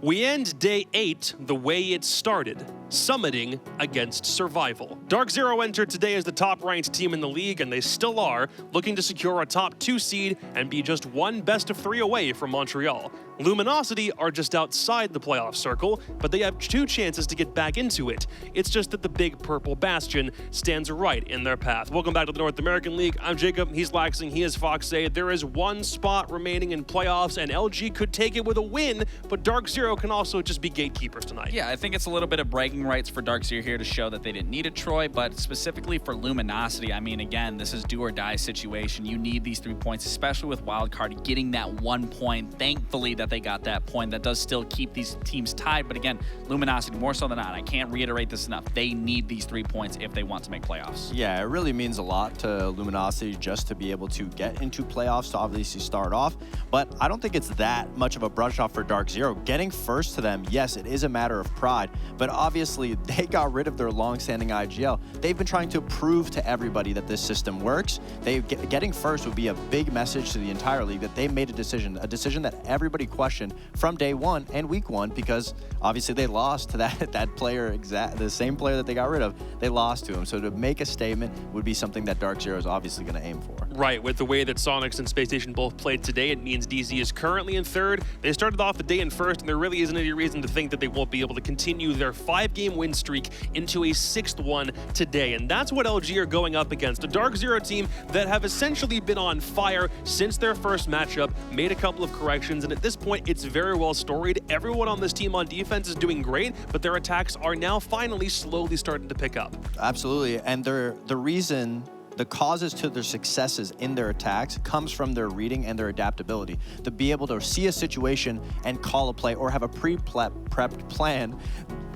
We end day 8 the way it started, summiting against survival. DarkZero entered today as the top-ranked team in the league, and they still are, looking to secure a top 2 seed and be just one best-of-3 away from Montreal. Luminosity are just outside the playoff circle, but they have 2 chances to get back into it. It's just that the big purple bastion stands right in their path. Welcome back to the North American League. I'm Jacob, he's Laxing, he is Foxay. There is 1 spot remaining in playoffs, and LG could take it with a win, but DarkZero can also just be gatekeepers tonight. Yeah, I think it's a little bit of bragging rights for DarkZero here to show that they didn't need a Troy, but specifically for Luminosity, I mean, again, this is do or die situation. You need these 3 points, especially with Wildcard getting that 1 point. Thankfully that they got that point. That does still keep these teams tied, but again, Luminosity, more so than not, I can't reiterate this enough, they need these 3 points if they want to make playoffs. Yeah, it really means a lot to Luminosity just to be able to get into playoffs to obviously start off, but I don't think it's that much of a brush off for DarkZero. Getting first to them, yes, it is a matter of pride, but obviously they got rid of their long-standing IGL. They've been trying to prove to everybody that this system works. Getting first would be a big message to the entire league that they made a decision that everybody questioned from day 1 and week 1, because obviously they lost to that player, the same player that they got rid of. They lost to him, so to make a statement would be something that DarkZero is obviously going to aim for. Right, with the way that Sonics and Space Station both played today, it means DZ is currently in 3rd. They started off the day in 1st, and there really isn't any reason to think that they won't be able to continue their 5-game win streak into a 6th one today. And that's what LG are going up against. A DarkZero team that have essentially been on fire since their first matchup, made a couple of corrections, and at this point, it's very well storied. Everyone on this team on defense is doing great, but their attacks are now finally slowly starting to pick up. Absolutely, and the causes to their successes in their attacks comes from their reading and their adaptability. To be able to see a situation and call a play or have a pre-prepped plan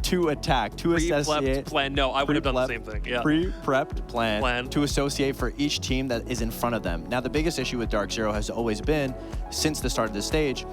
to attack, to associate. Plan. No, I would have done the same thing. Yeah. Pre-prepped plan to associate for each team that is in front of them. Now, the biggest issue with DarkZero has always been, since the start of the stage,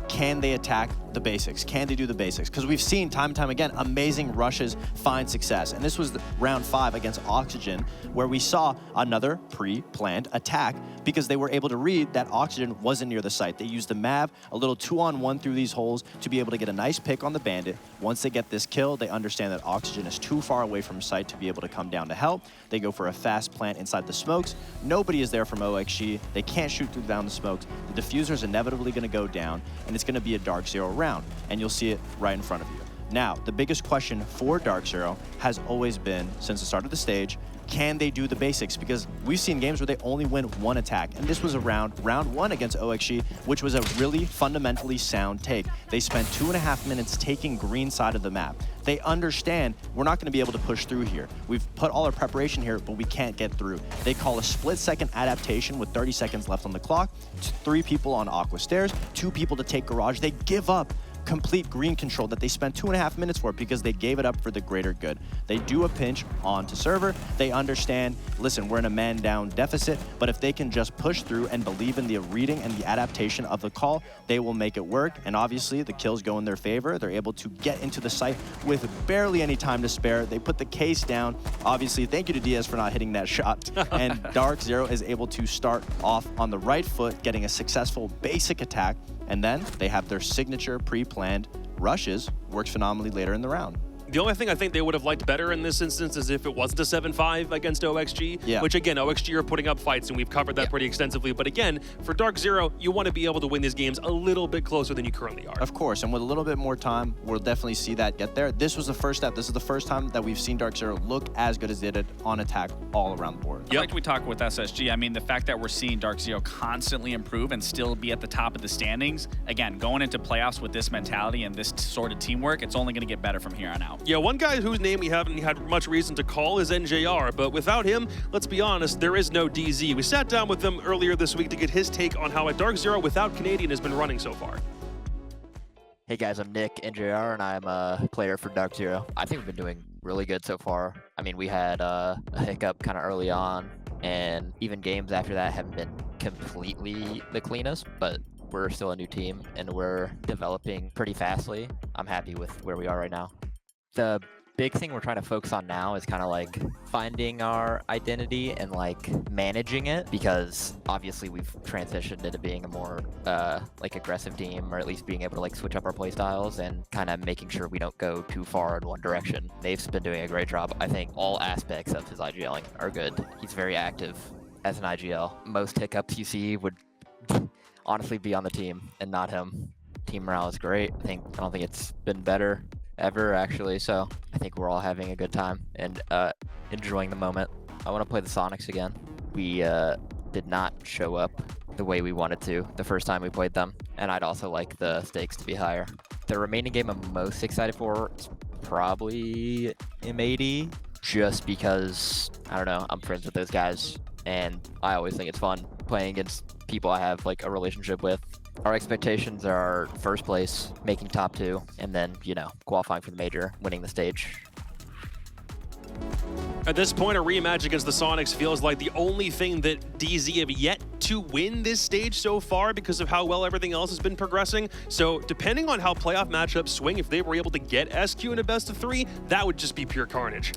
can they attack the basics? Can they do the basics? Because we've seen time and time again, amazing rushes find success. And this was round 5 against Oxygen, where we saw another pre-planned attack because they were able to read that Oxygen wasn't near the site. They used the Mav, a little 2-on-1 through these holes to be able to get a nice pick on the Bandit. Once they get this kill, they understand that Oxygen is too far away from site to be able to come down to help. They go for a fast plant inside the smokes. Nobody is there from OXG. They can't shoot through down the smokes. The diffuser is inevitably going to go down, and it's going to be a DarkZero round, and you'll see it right in front of you. Now, the biggest question for DarkZero has always been, since the start of the stage, can they do the basics? Because we've seen games where they only win 1 attack, and this was round 1 against OXG, which was a really fundamentally sound take. They spent 2.5 minutes taking green side of the map. They understand we're not going to be able to push through here. We've put all our preparation here, but we can't get through. They call a split-second adaptation with 30 seconds left on the clock, 3 people on Aqua Stairs, 2 people to take Garage. They give up complete green control that they spent 2.5 minutes for because they gave it up for the greater good. They do a pinch onto server. They understand, listen, we're in a man-down deficit, but if they can just push through and believe in the reading and the adaptation of the call, they will make it work. And obviously, the kills go in their favor. They're able to get into the site with barely any time to spare. They put the case down. Obviously, thank you to Diaz for not hitting that shot. And DarkZero is able to start off on the right foot, getting a successful basic attack, and then they have their signature pre-planned rushes, works phenomenally later in the round. The only thing I think they would have liked better in this instance is if it wasn't a 7-5 against OXG, which again, OXG are putting up fights, and we've covered that pretty extensively. But again, for DarkZero, you want to be able to win these games a little bit closer than you currently are. Of course, and with a little bit more time, we'll definitely see that get there. This was the first step. This is the first time that we've seen DarkZero look as good as they did on attack all around the board. Like we talked with SSG, I mean, the fact that we're seeing DarkZero constantly improve and still be at the top of the standings, again, going into playoffs with this mentality and this sort of teamwork, it's only going to get better from here on out. Yeah, one guy whose name we haven't had much reason to call is NJR, but without him, let's be honest, there is no DZ. We sat down with him earlier this week to get his take on how a DarkZero without Canadian has been running so far. Hey guys, I'm Nick, NJR, and I'm a player for DarkZero. I think we've been doing really good so far. I mean, we had a hiccup kind of early on, and even games after that haven't been completely the cleanest, but we're still a new team, and we're developing pretty fastly. I'm happy with where we are right now. The big thing we're trying to focus on now is kind of like finding our identity and like managing it, because obviously we've transitioned into being a more like aggressive team, or at least being able to like switch up our play styles and kind of making sure we don't go too far in one direction. Nave's been doing a great job. I think all aspects of his IGLing are good. He's very active as an IGL. Most hiccups you see would honestly be on the team and not him. Team morale is great. I don't think it's been better ever, actually, so I think we're all having a good time and enjoying the moment. I want to play the Sonics again. We did not show up the way we wanted to the first time we played them, and I'd also like the stakes to be higher. The remaining game I'm most excited for is probably M80, just because, I don't know, I'm friends with those guys, and I always think it's fun playing against people I have like a relationship with. Our expectations are first place, making top 2, and then, you know, qualifying for the major, winning the stage. At this point, a rematch against the Sonics feels like the only thing that DZ have yet to win this stage so far because of how well everything else has been progressing. So depending on how playoff matchups swing, if they were able to get SQ in a best of 3, that would just be pure carnage.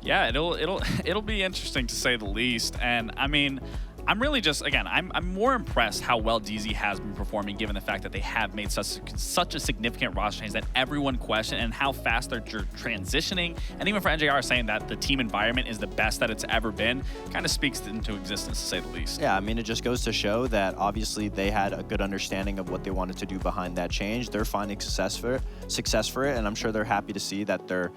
Yeah, it'll be interesting to say the least. And I mean, I'm really just, again, I'm more impressed how well DZ has been performing, given the fact that they have made such a significant roster change that everyone questioned, and how fast they're transitioning. And even for NJR saying that the team environment is the best that it's ever been, kind of speaks into existence, to say the least. Yeah, I mean, it just goes to show that obviously they had a good understanding of what they wanted to do behind that change. They're finding success for it, and I'm sure they're happy to see that their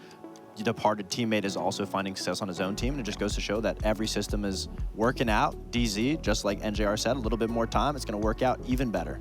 departed teammate is also finding success on his own team. And it just goes to show that every system is working out. DZ, just like NJR said, a little bit more time, it's going to work out even better.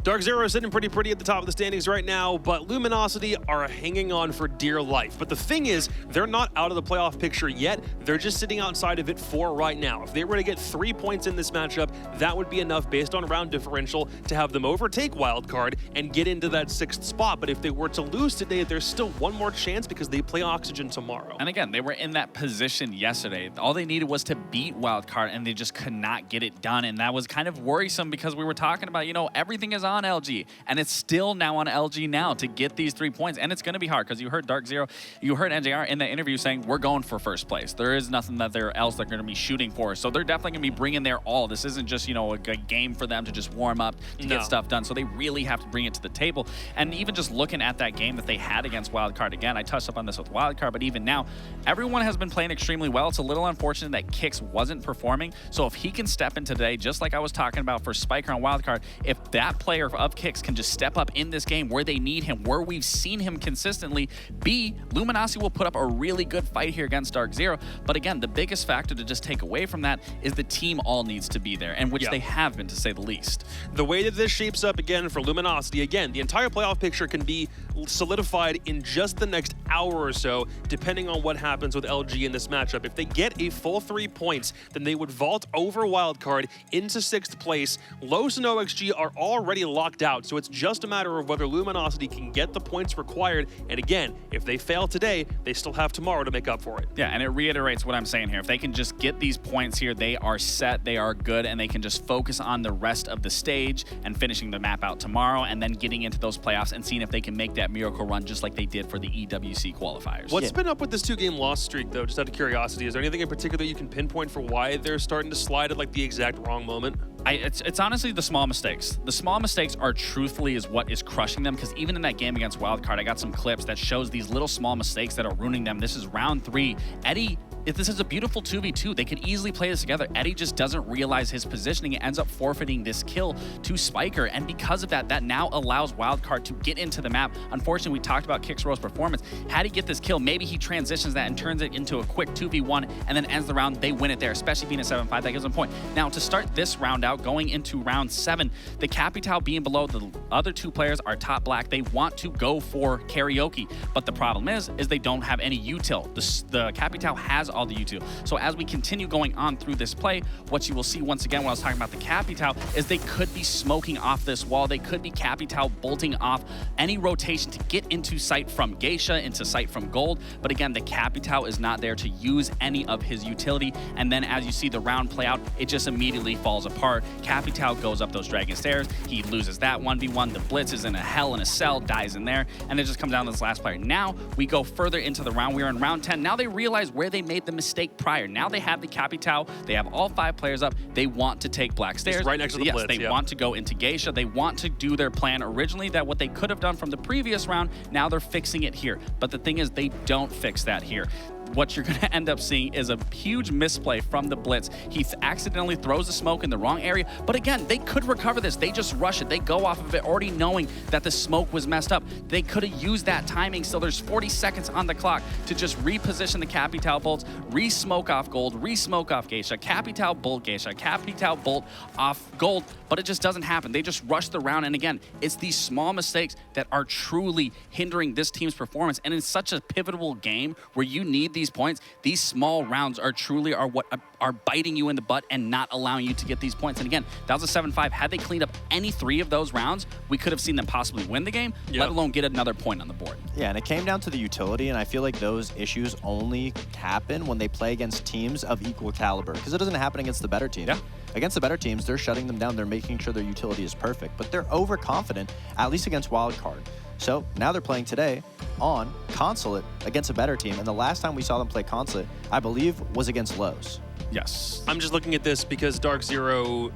DarkZero is sitting pretty at the top of the standings right now, but Luminosity are hanging on for dear life. But the thing is, they're not out of the playoff picture yet. They're just sitting outside of it for right now. If they were to get 3 points in this matchup, that would be enough based on round differential to have them overtake Wildcard and get into that 6th spot. But if they were to lose today, there's still one more chance because they play Oxygen tomorrow. And again, they were in that position yesterday. All they needed was to beat Wildcard, and they just could not get it done. And that was kind of worrisome, because we were talking about, you know, everything is on LG, and it's still now on LG now to get these 3 points. And it's going to be hard, because you heard DarkZero, you heard NJR in the interview saying, we're going for first place. There is nothing that they're going to be shooting for. So they're definitely going to be bringing their all. This isn't just, you know, a game for them to just warm up to get stuff done. So they really have to bring it to the table. And even just looking at that game that they had against Wildcard, again, I touched up on this with Wildcard, but even now, everyone has been playing extremely well. It's a little unfortunate that Kix wasn't performing. So if he can step in today, just like I was talking about for Spiker on Wildcard, if that player of Kix can just step up in this game where they need him, where we've seen him consistently be, Luminosity will put up a really good fight here against DarkZero. But again, the biggest factor to just take away from that is the team all needs to be there, and which they have been, to say the least. The way that this shapes up again for Luminosity, again, the entire playoff picture can be solidified in just the next hour or so, depending on what happens with LG in this matchup. If they get a full 3 points, then they would vault over Wildcard into 6th place. Los and OXG are already locked out, so it's just a matter of whether Luminosity can get the points required. And again, if they fail today, they still have tomorrow to make up for it. Yeah, and it reiterates what I'm saying here. If they can just get these points here, they are set, they are good, and they can just focus on the rest of the stage and finishing the map out tomorrow, and then getting into those playoffs and seeing if they can make that miracle run just like they did for the EWC qualifiers. What's been up with this 2-game loss streak, though, just out of curiosity? Is there anything in particular you can pinpoint for why they're starting to slide at like the exact wrong moment? It's honestly the small mistakes. The small mistakes are truthfully is what is crushing them, because even in that game against Wildcard, I got some clips that shows these little small mistakes that are ruining them. This is round 3. Eddie, if this is a beautiful 2v2, they could easily play this together. Eddie just doesn't realize his positioning and ends up forfeiting this kill to Spiker. And because of that, that now allows Wildcard to get into the map. Unfortunately, we talked about Kixro's performance. Had he get this kill, maybe he transitions that and turns it into a quick 2v1 and then ends the round. They win it there, especially being a 7-5. That gives them a point. Now, to start this round out, going into round 7, the Capitao being below, the other 2 players are top black. They want to go for karaoke. But the problem is they don't have any util. The Capitao has all the util. So as we continue going on through this play, what you will see once again when I was talking about the Capitao is they could be smoking off this wall. They could be Capitao bolting off any rotation to get into sight from Geisha, into sight from Gold. But again, the Capitao is not there to use any of his utility. And then as you see the round play out, it just immediately falls apart. Capitao goes up those Dragon Stairs. He loses that 1v1. The Blitz is in a hell in a cell, dies in there. And it just comes down to this last player. Now we go further into the round. We are in round 10. Now they realize where they made the mistake prior. Now they have the Capitao. They have all 5 players up. They want to take Black Stairs. It's right next to the Blitz. They want to go into Geisha. They want to do their plan originally, that what they could have done from the previous round, now they're fixing it here. But the thing is, they don't fix that here. What you're going to end up seeing is a huge misplay from the Blitz. He accidentally throws the smoke in the wrong area. But again, they could recover this. They just rush it. They go off of it already knowing that the smoke was messed up. They could have used that timing. So there's 40 seconds on the clock to just reposition the Capitao bolts, re-smoke off Gold, re-smoke off Geisha, Capitao bolt Geisha, Capitao bolt off Gold. But it just doesn't happen. They just rush the round. And again, it's these small mistakes that are truly hindering this team's performance. And in such a pivotal game where you need these points, these small rounds are truly what are biting you in the butt and not allowing you to get these points. And again, that was a 7-5. Had they cleaned up any 3 of those rounds, we could have seen them possibly win the game, let alone get another point on the board. Yeah, and it came down to the utility, and I feel like those issues only happen when they play against teams of equal caliber, because it doesn't happen against the better teams. Yeah. Against the better teams, they're shutting them down. They're making sure their utility is perfect, but they're overconfident, at least against Wildcard. So now they're playing today on Consulate against a better team, and the last time we saw them play Consulate, I believe, was against Lowe's. Yes. I'm just looking at this because DarkZero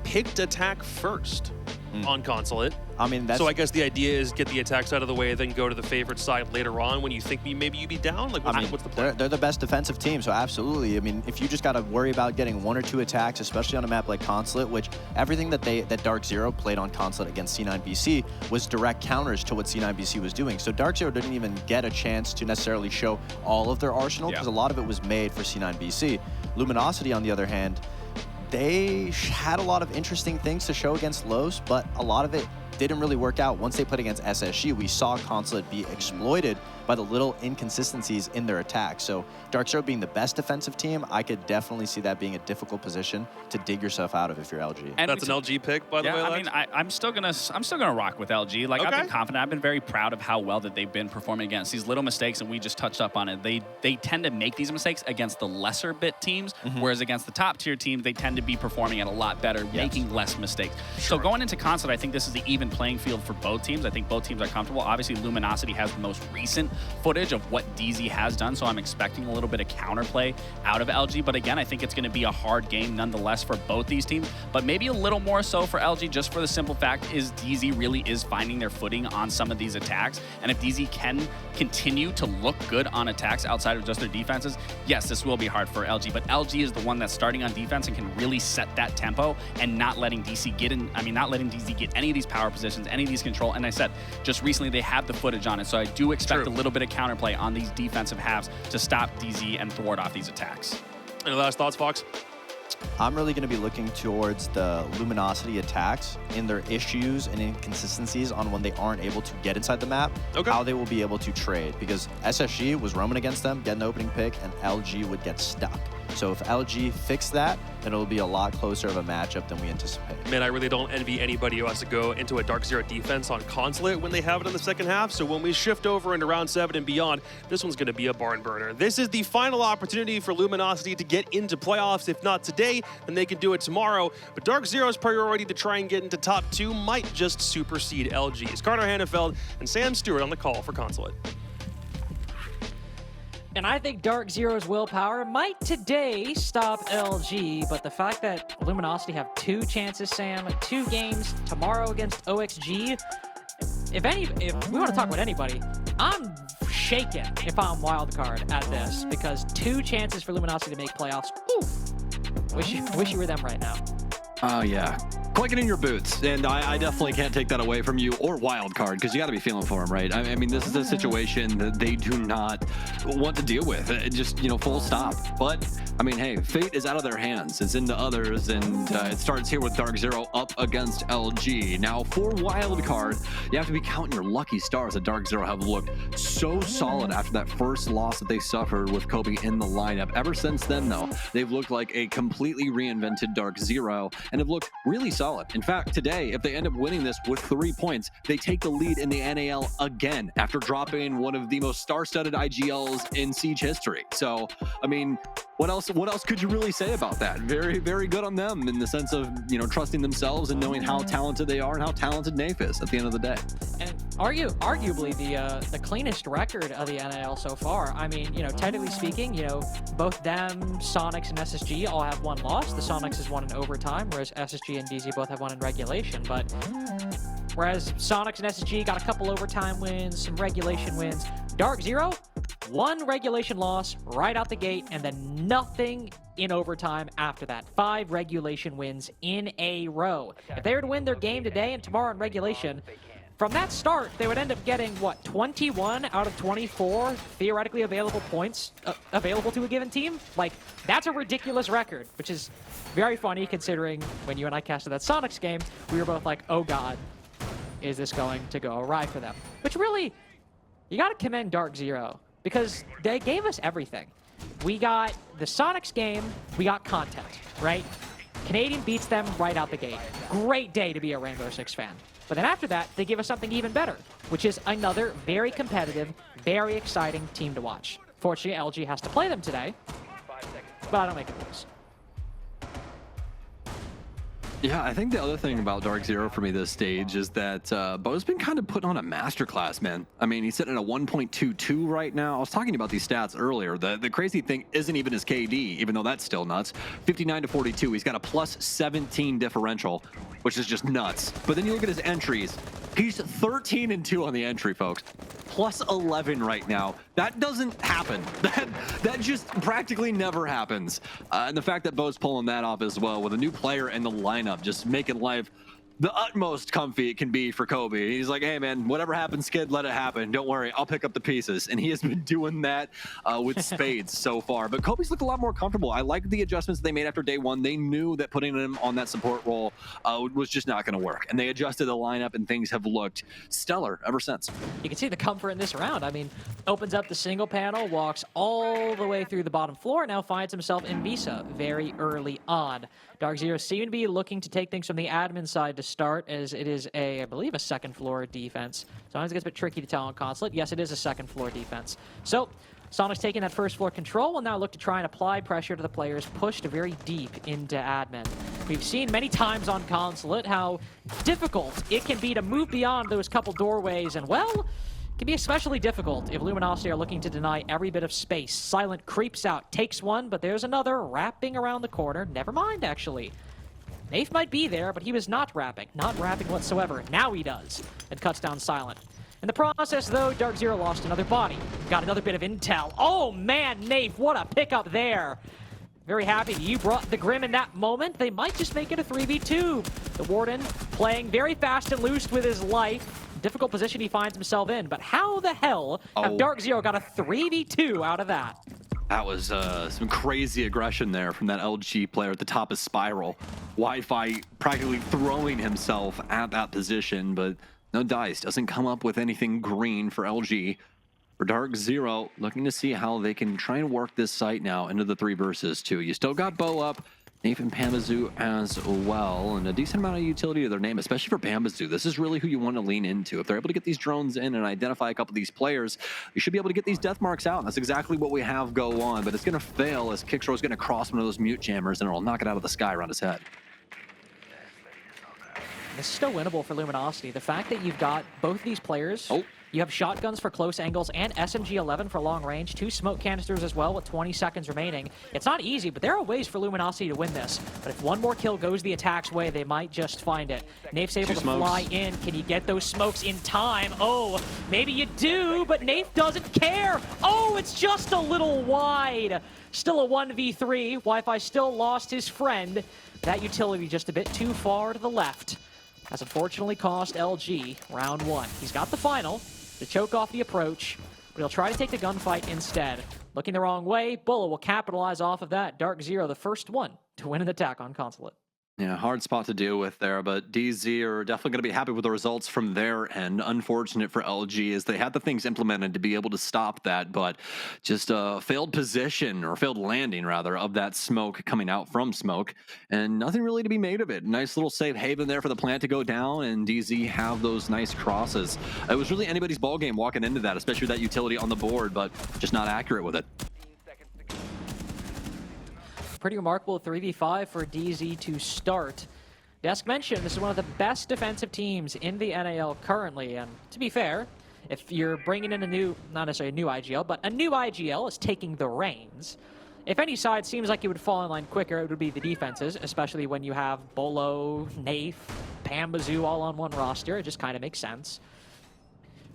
picked attack first on Consulate. I mean, that's... So I guess the idea is get the attacks out of the way, then go to the favorite side later on when you think maybe you'd be down? Like, what's the plan? They're the best defensive team, so absolutely. I mean, if you just got to worry about getting 1 or 2 attacks, especially on a map like Consulate, which everything that DarkZero played on Consulate against C9BC was direct counters to what C9BC was doing. So DarkZero didn't even get a chance to necessarily show all of their arsenal, because a lot of it was made for C9BC. Luminosity, on the other hand, they had a lot of interesting things to show against Lowe's, but a lot of it didn't really work out. Once they played against SSG, we saw Consulate be exploited by the little inconsistencies in their attack. So DarkZero being the best defensive team, I could definitely see that being a difficult position to dig yourself out of if you're LG. And that's an LG pick, by the way, Alex? I mean, I'm still gonna rock with LG. Like, I've been confident. I've been very proud of how well that they've been performing against these little mistakes, and we just touched up on it. They tend to make these mistakes against the lesser bit teams, whereas against the top tier teams, they tend to be performing at a lot better, making less mistakes. So going into Consulate, I think this is the even playing field for both teams. I think both teams are comfortable. Obviously, Luminosity has the most recent footage of what DZ has done, so I'm expecting a little bit of counterplay out of LG. But again, I think it's going to be a hard game nonetheless for both these teams, but maybe a little more so for LG, just for the simple fact is DZ really is finding their footing on some of these attacks. And if DZ can continue to look good on attacks outside of just their defenses, yes, this will be hard for LG. But LG is the one that's starting on defense and can really set that tempo and not letting DC get in. I mean, not letting DZ get any of these power positions, any of these control. And I said just recently they have the footage on it, so I do expect a little bit of counterplay on these defensive halves to stop DZ and thwart off these attacks. Any last thoughts, Fox? I'm really going to be looking towards the Luminosity attacks in their issues and inconsistencies on when they aren't able to get inside the map, how they will be able to trade, because SSG was roaming against them, get an opening pick, and LG would get stuck. So if LG fixed that, then it'll be a lot closer of a matchup than we anticipate. Man, I really don't envy anybody who has to go into a DarkZero defense on Consulate when they have it in the second half. So when we shift over into round 7 and beyond, this one's going to be a barn burner. This is the final opportunity for Luminosity to get into playoffs. If not today, then they can do it tomorrow. But DarkZero's priority to try and get into top 2 might just supersede LG's. Carter Hannafeld and Sam Stewart on the call for Consulate. And I think DarkZero's willpower might today stop LG, but the fact that Luminosity have 2 chances, Sam, 2 games tomorrow against OXG, if we want to talk about anybody, I'm shaken if I'm wildcard at this, because 2 chances for Luminosity to make playoffs. Ooh. Wish you were them right now. Oh, yeah. Clicking in your boots, and I definitely can't take that away from you or Wildcard, because you got to be feeling for him, right? I mean, this is a situation that they do not want to deal with. Just, you know, full stop. But, I mean, hey, fate is out of their hands. It's into others, and it starts here with DarkZero up against LG. Now, for Wildcard, you have to be counting your lucky stars that DarkZero have looked so solid after that first loss that they suffered with Kobe in the lineup. Ever since then, though, they've looked like a completely reinvented DarkZero and have looked really solid. In fact, today, if they end up winning this with 3 points, they take the lead in the NAL again after dropping one of the most star-studded IGLs in Siege history. So, I mean, what else could you really say about that? Very, very good on them in the sense of, you know, trusting themselves and knowing how talented they are and how talented Nafe is at the end of the day. And arguably the cleanest record of the NAL so far. I mean, you know, technically speaking, you know, both them, Sonics, and SSG all have one loss. The Sonics has won in overtime, whereas SSG and DZ both have won in regulation. But whereas Sonics and SSG got a couple overtime wins, some regulation wins, DarkZero, one regulation loss right out the gate, and then nothing in overtime after that. 5 regulation wins in a row. If they were to win their game today and tomorrow in regulation, from that start, they would end up getting, what, 21 out of 24 theoretically available points available to a given team? Like, that's a ridiculous record, which is very funny considering when you and I casted that Sonics game, we were both like, oh god, is this going to go awry for them? Which really, you gotta commend DarkZero, because they gave us everything. We got the Sonics game, we got content, right? Canadian beats them right out the gate. Great day to be a Rainbow Six fan. But then after that, they give us something even better, which is another very competitive, very exciting team to watch. Fortunately, LG has to play them today, but I don't make it lose. Yeah, I think the other thing about DarkZero for me this stage is that Bo's been kind of put on a masterclass, man. I mean, he's sitting at a 1.22 right now. I was talking about these stats earlier. The crazy thing isn't even his KD, even though that's still nuts. 59 to 42. He's got a plus 17 differential, which is just nuts. But then you look at his entries. He's 13 and 2 on the entry, folks. Plus 11 right now. That doesn't happen. That just practically never happens. And the fact that Bo's pulling that off as well with a new player in the lineup, just making life the utmost comfy it can be for Kobe. He's like, hey man, whatever happens, kid, let it happen. Don't worry, I'll pick up the pieces. And he has been doing that with spades so far. But Kobe's looked a lot more comfortable. I like the adjustments they made after day one. They knew that putting him on that support role was just not going to work. And they adjusted the lineup and things have looked stellar ever since. You can see the comfort in this round. I mean, opens up the single panel, walks all the way through the bottom floor, now finds himself in Visa very early on. DarkZero seem to be looking to take things from the admin side to start, as it is I believe, a second floor defense. Sometimes it gets a bit tricky to tell on Consulate. Yes, it is a second floor defense. So, Sonic's taking that first floor control will now look to try and apply pressure to the players pushed very deep into admin. We've seen many times on Consulate how difficult it can be to move beyond those couple doorways, and well, can be especially difficult if Luminosity are looking to deny every bit of space. Silent creeps out, takes one, but there's another wrapping around the corner. Never mind, actually. Nafe might be there, but he was not wrapping whatsoever. Now he does, and cuts down Silent. In the process, though, DarkZero lost another body. Got another bit of intel. Oh man, Nafe, what a pickup there. Very happy you brought the Grim in that moment. They might just make it a 3v2. The Warden playing very fast and loose with his life. Difficult position he finds himself in, but how the hell have DarkZero got a 3v2 out of that? That was some crazy aggression there from that LG player at the top of Spiral. Wi-Fi practically throwing himself at that position, but no dice. Doesn't come up with anything green for LG. For DarkZero, looking to see how they can try and work this site now into the 3 versus 2. You still got Bo up. Nathan Pamazoo as well, and a decent amount of utility to their name, especially for Pamazoo. This is really who you want to lean into. If they're able to get these drones in and identify a couple of these players, you should be able to get these death marks out. And that's exactly what we have go on, but it's going to fail as Kickstro is going to cross one of those mute jammers and it'll knock it out of the sky around his head. This is still winnable for Luminosity. The fact that you've got both these players You have shotguns for close angles and SMG-11 for long range, 2 smoke canisters as well with 20 seconds remaining. It's not easy, but there are ways for Luminosity to win this. But if one more kill goes the attack's way, they might just find it. Naif's able to fly in. Can you get those smokes in time? Oh, maybe you do, but Naif doesn't care. Oh, it's just a little wide. Still a 1v3. Wi-Fi still lost his friend. That utility just a bit too far to the left. Has unfortunately cost LG round 1. He's got the final to choke off the approach, but he'll try to take the gunfight instead. Looking the wrong way, Bulla will capitalize off of that. DarkZero, the first one to win an attack on Consulate. Yeah, hard spot to deal with there, but DZ are definitely going to be happy with the results from their end. Unfortunate for LG is they had the things implemented to be able to stop that, but just a failed position, or failed landing rather, of that smoke coming out from smoke, and nothing really to be made of it. Nice little safe haven there for the plant to go down, and DZ have those nice crosses. It was really anybody's ball game walking into that, especially with that utility on the board, but just not accurate with it. Pretty remarkable 3v5 for DZ to start. Desk mentioned this is one of the best defensive teams in the NAL currently, and to be fair, if you're bringing in a new, not necessarily a new IGL, but a new IGL is taking the reins. If any side seems like it would fall in line quicker, it would be the defenses, especially when you have Bolo, Naif, Pambazoo all on one roster. It just kind of makes sense.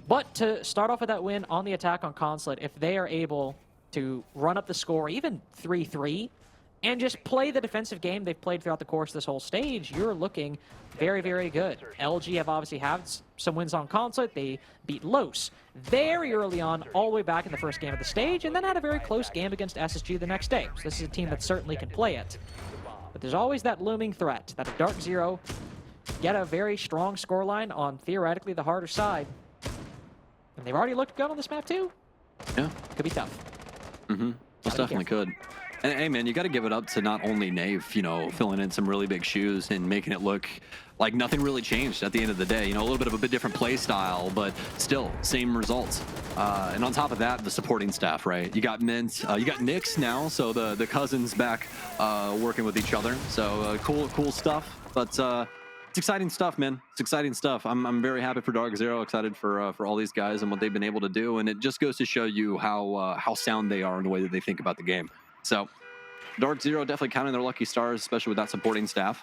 But to start off with that win on the attack on Consulate, if they are able to run up the score, even 3-3, and just play the defensive game they've played throughout the course of this whole stage, you're looking very, very good. LG have obviously had some wins on Consulate. They beat Los very early on, all the way back in the first game of the stage, and then had a very close game against SSG the next day. So this is a team that certainly can play it. But there's always that looming threat that if DarkZero get a very strong scoreline on theoretically the harder side, and they've already looked good on this map too, Yeah. could be tough. Most definitely could. And hey, man, you got to give it up to not only Naif, you know, filling in some really big shoes and making it look like nothing really changed at the end of the day. You know, a little bit of a bit different play style, but still same results. And on top of that, the supporting staff, right? You got Mint, you got Nyx now, so the cousins back working with each other. So cool stuff. But it's exciting stuff, man. It's exciting stuff. I'm very happy for DarkZero, excited for all these guys and what they've been able to do. And it just goes to show you how sound they are in the way that they think about the game. So, DarkZero definitely counting their lucky stars, especially with that supporting staff.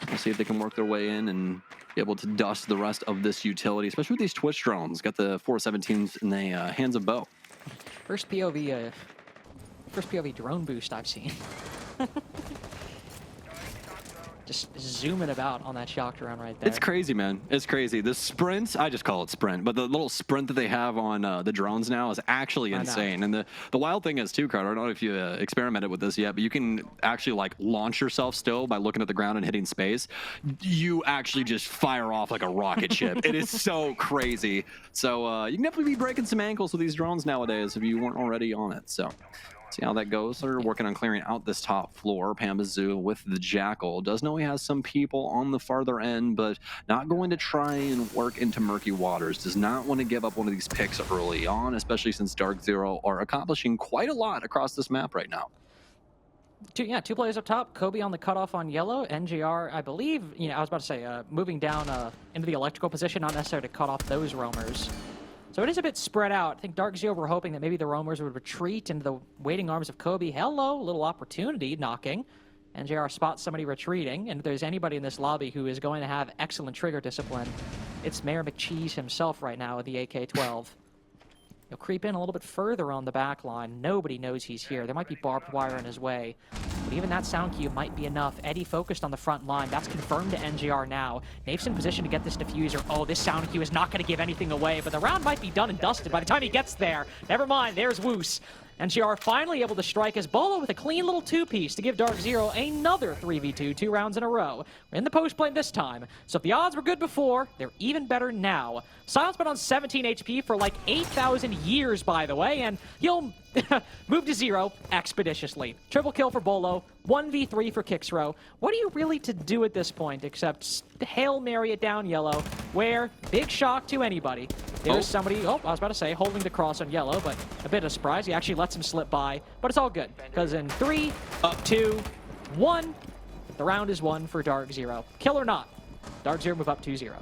We'll see if they can work their way in and be able to dust the rest of this utility, especially with these Twitch drones. Got the 417s in the hands of Bo. First POV drone boost I've seen. Just zooming about on that shock drone right there. It's crazy, man. It's crazy. The sprint, I just call it sprint, but the little sprint that they have on the drones now is actually insane. And the wild thing is too, Carter, I don't know if you experimented with this yet, but you can actually like launch yourself still by looking at the ground and hitting space. You actually just fire off like a rocket ship. It is so crazy. So you can definitely be breaking some ankles with these drones nowadays if you weren't already on it. So see how that goes. They're working on clearing out this top floor. Pambazoo with the Jackal. Does know he has some people on the farther end, but not going to try and work into murky waters. Does not want to give up one of these picks early on, especially since DarkZero are accomplishing quite a lot across this map right now. Two players up top. Kobe on the cutoff on yellow. NGR, I believe, I was about to say, moving down into the electrical position, not necessarily to cut off those roamers. So it is a bit spread out. I think DarkZero were hoping that maybe the roamers would retreat into the waiting arms of Kobe. Hello, little opportunity knocking. NJR spots somebody retreating, and if there's anybody in this lobby who is going to have excellent trigger discipline, it's Mayor McCheese himself right now with the AK-12. He'll creep in a little bit further on the back line. Nobody knows he's here. There might be barbed wire in his way. But even that sound cue might be enough. Eddie focused on the front line. That's confirmed to NGR now. Naif's in position to get this diffuser. Oh, this sound cue is not going to give anything away, but the round might be done and dusted by the time he gets there. Never mind, there's Woos. NGR finally able to strike his Bolo with a clean little two-piece to give DarkZero another 3v2, 2 rounds in a row. We're in the post-plane this time, so if the odds were good before, they're even better now. Silence been on 17 HP for like 8,000 years, by the way, and he'll move to 0 expeditiously. Triple kill for Bolo, 1v3 for Kixro. What are you really to do at this point except Hail Mary it down yellow, where, big shock to anybody, there's somebody, I was about to say, holding the cross on yellow, but a bit of surprise. He actually lets him slip by, but it's all good, because in 3, 2, 1, the round is won for DarkZero. Kill or not, DarkZero move up 2-0.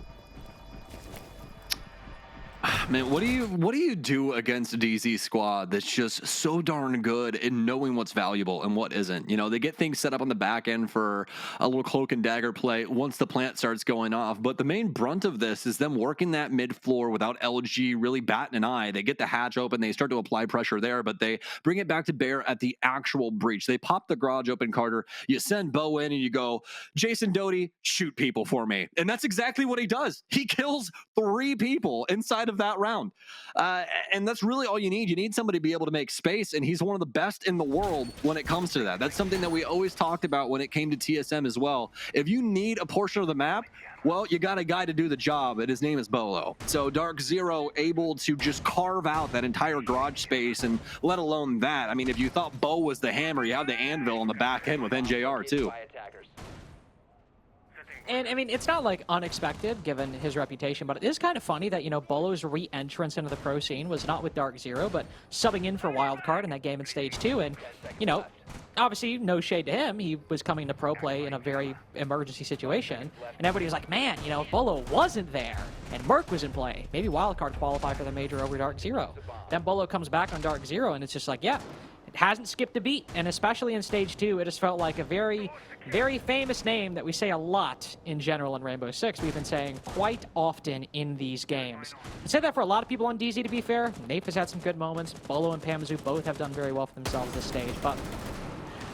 Man, what do you do against a DZ squad that's just so darn good in knowing what's valuable and what isn't? You know, they get things set up on the back end for a little cloak and dagger play once the plant starts going off. But the main brunt of this is them working that mid floor without LG really batting an eye. They get the hatch open, they start to apply pressure there, but they bring it back to bear at the actual breach. They pop the garage open, Carter. You send Bo in and you go, Jason Doty, shoot people for me. And that's exactly what he does. He kills 3 people inside of that round. And that's really all you need. You need somebody to be able to make space, and he's one of the best in the world when it comes to that. That's something that we always talked about when it came to TSM as well. If you need a portion of the map, well, you got a guy to do the job, and his name is Bolo. So DarkZero able to just carve out that entire garage space, and let alone that. I mean, if you thought Bo was the hammer, you have the anvil on the back end with NJR too. And I mean, it's not like unexpected given his reputation, but it is kind of funny that, you know, Bolo's re-entrance into the pro scene was not with DarkZero, but subbing in for Wildcard in that game in Stage 2. And, you know, obviously no shade to him. He was coming to pro play in a very emergency situation. And everybody was like, man, you know, if Bolo wasn't there and Merc was in play, maybe Wildcard qualify for the major over DarkZero. Then Bolo comes back on DarkZero and it's just like, yeah, it hasn't skipped a beat. And especially in Stage 2, it just felt like a very, very famous name that we say a lot in general in Rainbow Six. We've been saying quite often in these games. I say that for a lot of people on DZ, to be fair. Nafe has had some good moments. Bolo and Pamazu both have done very well for themselves this stage, but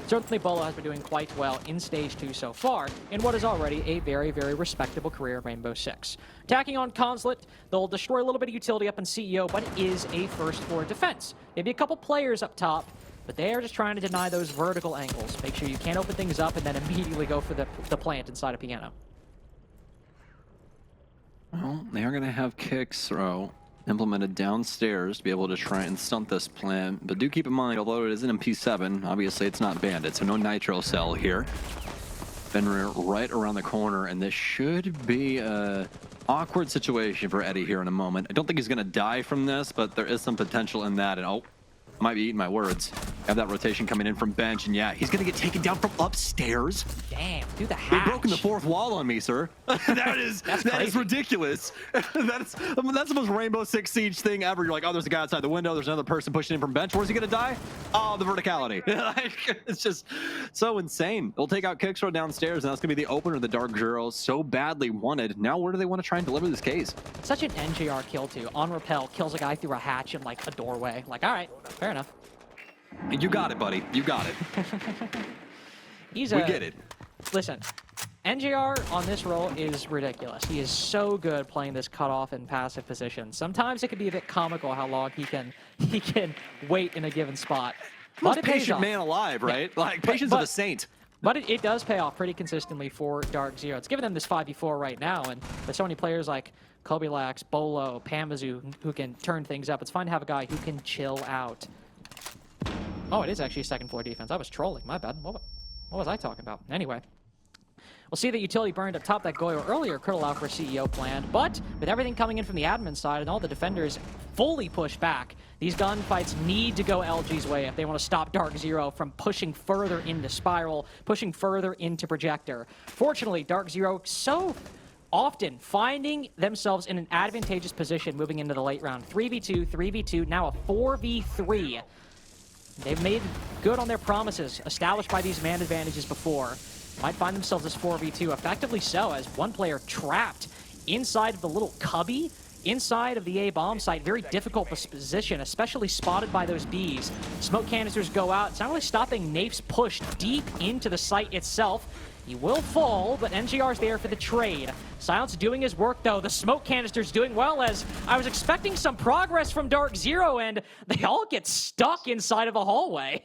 certainly Bolo has been doing quite well in Stage 2 so far in what is already a very, very respectable career in Rainbow Six. Attacking on Consulate, they'll destroy a little bit of utility up in CEO, but it is a first floor defense. Maybe a couple players up top, but they are just trying to deny those vertical angles. Make sure you can't open things up and then immediately go for the plant inside a piano. Well, they are going to have kicks throw implemented downstairs to be able to try and stunt this plan. But do keep in mind, although it is an MP7, obviously it's not Bandit, so no nitro cell here. Fenrir right around the corner, and this should be a awkward situation for Eddie here in a moment. I don't think he's going to die from this, but there is some potential in that. And oh, I might be eating my words. Have that rotation coming in from bench, and yeah, he's going to get taken down from upstairs. Damn, do the hatch. They've broken the 4th wall on me, sir. that is ridiculous. that's the most Rainbow Six Siege thing ever. You're like, oh, there's a guy outside the window. There's another person pushing in from bench. Where's he going to die? Oh, the verticality. It's just so insane. They'll take out Kicksrow downstairs, and that's going to be the opener of the DarkZero so badly wanted. Now, where do they want to try and deliver this case? Such an NJR kill, too. On rappel, kills a guy through a hatch in, like, a doorway. Like, all right, fair enough. You got it, buddy. You got it. We get it. Listen, NJR on this role is ridiculous. He is so good playing this cutoff and passive position. Sometimes it can be a bit comical how long he can wait in a given spot. Most patient man alive, right? Yeah. Like, patience of a saint. But it does pay off pretty consistently for DarkZero. It's giving them this 5v4 right now, and with so many players like Kobilax, Bolo, Pamazu who can turn things up, it's fun to have a guy who can chill out. Oh, it is actually a second floor defense. I was trolling. My bad. What was I talking about? Anyway. We'll see that utility burned up top that Goyo earlier could allow for CEO planned, but with everything coming in from the admin side and all the defenders fully pushed back, these gunfights need to go LG's way if they want to stop DarkZero from pushing further into Spiral, pushing further into Projector. Fortunately, DarkZero so often finding themselves in an advantageous position moving into the late round. 3v2, 3v2, now a 4v3. They've made good on their promises established by these man advantages before. Might find themselves as 4v2, effectively so, as one player trapped inside of the little cubby, inside of the A bomb site. Very difficult position, especially spotted by those Bs. Smoke canisters go out. It's not really stopping Nafe's push deep into the site itself. He will fall, but NGR's there for the trade. Silence doing his work, though. The smoke canister's doing well, as I was expecting some progress from DarkZero, and they all get stuck inside of a hallway.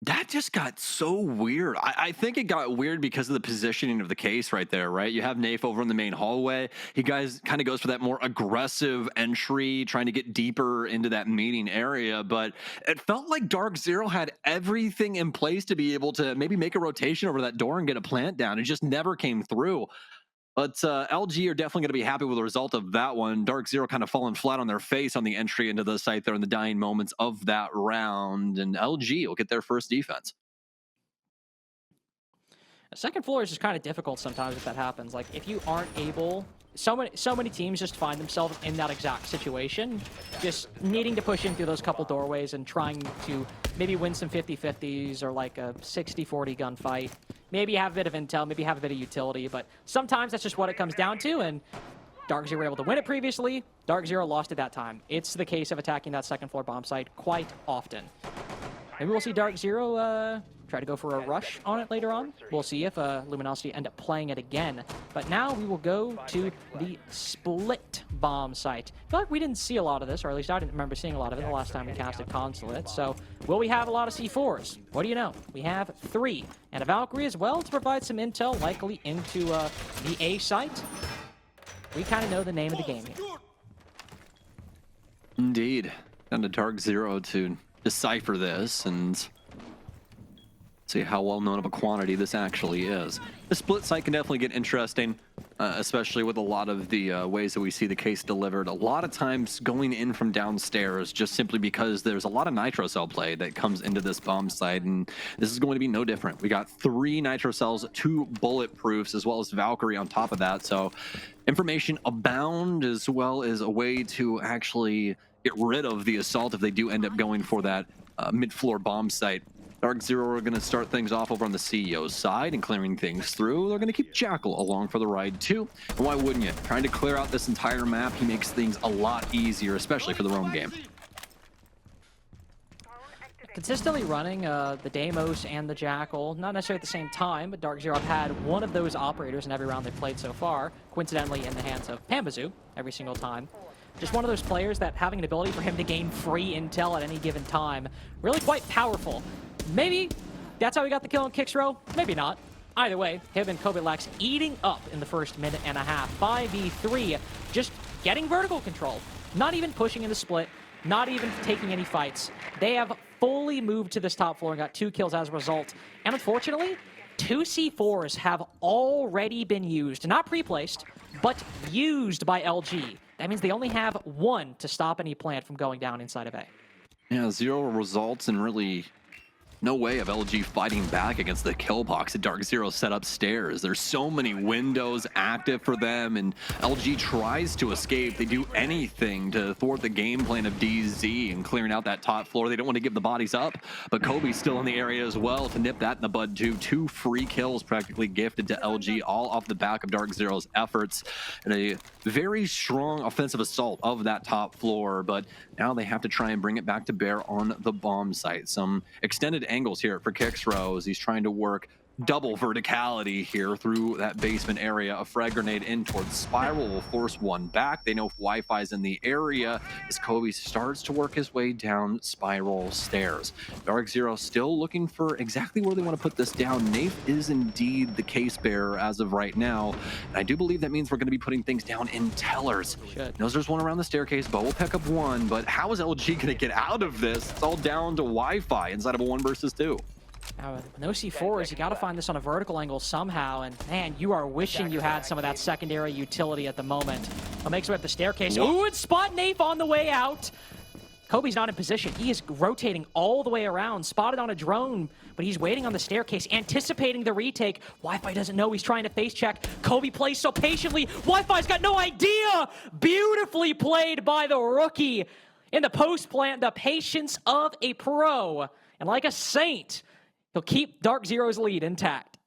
That just got so weird. I think it got weird because of the positioning of the case right there, right? You have Nafe over in the main hallway. He kind of goes for that more aggressive entry, trying to get deeper into that meeting area. But it felt like DarkZero had everything in place to be able to maybe make a rotation over that door and get a plant down. It just never came through. But LG are definitely going to be happy with the result of that one. DarkZero kind of falling flat on their face on the entry into the site there in the dying moments of that round. And LG will get their first defense. The second floor is just kind of difficult sometimes if that happens. Like, if you aren't able... So many teams just find themselves in that exact situation, just needing to push in through those couple doorways and trying to maybe win some 50-50s or like a 60-40 gunfight. Maybe have a bit of intel, maybe have a bit of utility, but sometimes that's just what it comes down to, and DarkZero were able to win it previously. DarkZero lost it that time. It's the case of attacking that second floor bomb site quite often. Maybe we'll see DarkZero try to go for a rush on it later on. We'll see if Luminosity end up playing it again. But now we will go to the split bomb site. I feel like we didn't see a lot of this, or at least I didn't remember seeing a lot of it the last time we casted Consulate. So will we have a lot of C4s? What do you know? We have 3. And a Valkyrie as well to provide some intel, likely into the A site. We kind of know the name of the game here. Indeed. Down to DarkZero to decipher this and see how well known of a quantity this actually is. The split site can definitely get interesting, especially with a lot of the ways that we see the case delivered. A lot of times going in from downstairs just simply because there's a lot of nitro cell play that comes into this bomb site, and this is going to be no different. We got 3 nitro cells, 2 bulletproofs, as well as Valkyrie on top of that, so information abound, as well as a way to actually get rid of the assault if they do end up going for that mid-floor bomb site. DarkZero are going to start things off over on the CEO's side and clearing things through. They're going to keep Jackal along for the ride too. And why wouldn't you? Trying to clear out this entire map, he makes things a lot easier, especially for the roam game. Consistently running the Deimos and the Jackal, not necessarily at the same time, but DarkZero have had one of those operators in every round they've played so far, coincidentally in the hands of Pambazoo every single time. Just one of those players that having an ability for him to gain free intel at any given time, really quite powerful. Maybe that's how we got the kill on Kixro, maybe not. Either way, him and Kobe Lex eating up in the first minute and a half. 5v3, just getting vertical control. Not even pushing in the split, not even taking any fights. They have fully moved to this top floor and got 2 kills as a result. And unfortunately, 2 C4s have already been used. Not pre-placed, but used by LG. That means they only have 1 to stop any plant from going down inside of A. Yeah, 0 results and really no way of LG fighting back against the kill box that DarkZero set upstairs. There's so many windows active for them, and LG tries to escape. They do anything to thwart the game plan of DZ and clearing out that top floor. They don't want to give the bodies up, but Kobe's still in the area as well to nip that in the bud too. 2 free kills practically gifted to LG, all off the back of DarkZero's efforts, and a very strong offensive assault of that top floor, but now they have to try and bring it back to bear on the bomb site. Some extended angles here for Kixro as he's trying to work double verticality here through that basement area. A frag grenade in towards Spiral will force 1 back. They know if Wi-Fi's in the area as Kobe starts to work his way down Spiral stairs. DarkZero still looking for exactly where they want to put this down. Nafe is indeed the case bearer as of right now, and I do believe that means we're going to be putting things down in tellers. Knows there's 1 around the staircase. Bo will pick up 1, but how is LG going to get out of this? It's all down to Wi-Fi inside of a 1 versus 2. Now, with no C4s, you got to find this on a vertical angle somehow, and man, you are wishing you had some of that secondary utility at the moment. He'll make his way up the staircase. Ooh, and spot Nafe on the way out. Kobe's not in position. He is rotating all the way around, spotted on a drone, but he's waiting on the staircase, anticipating the retake. Wi-Fi doesn't know he's trying to face check. Kobe plays so patiently. Wi-Fi's got no idea. Beautifully played by the rookie. In the post plant, the patience of a pro. And like a saint, he'll keep DarkZero's lead intact.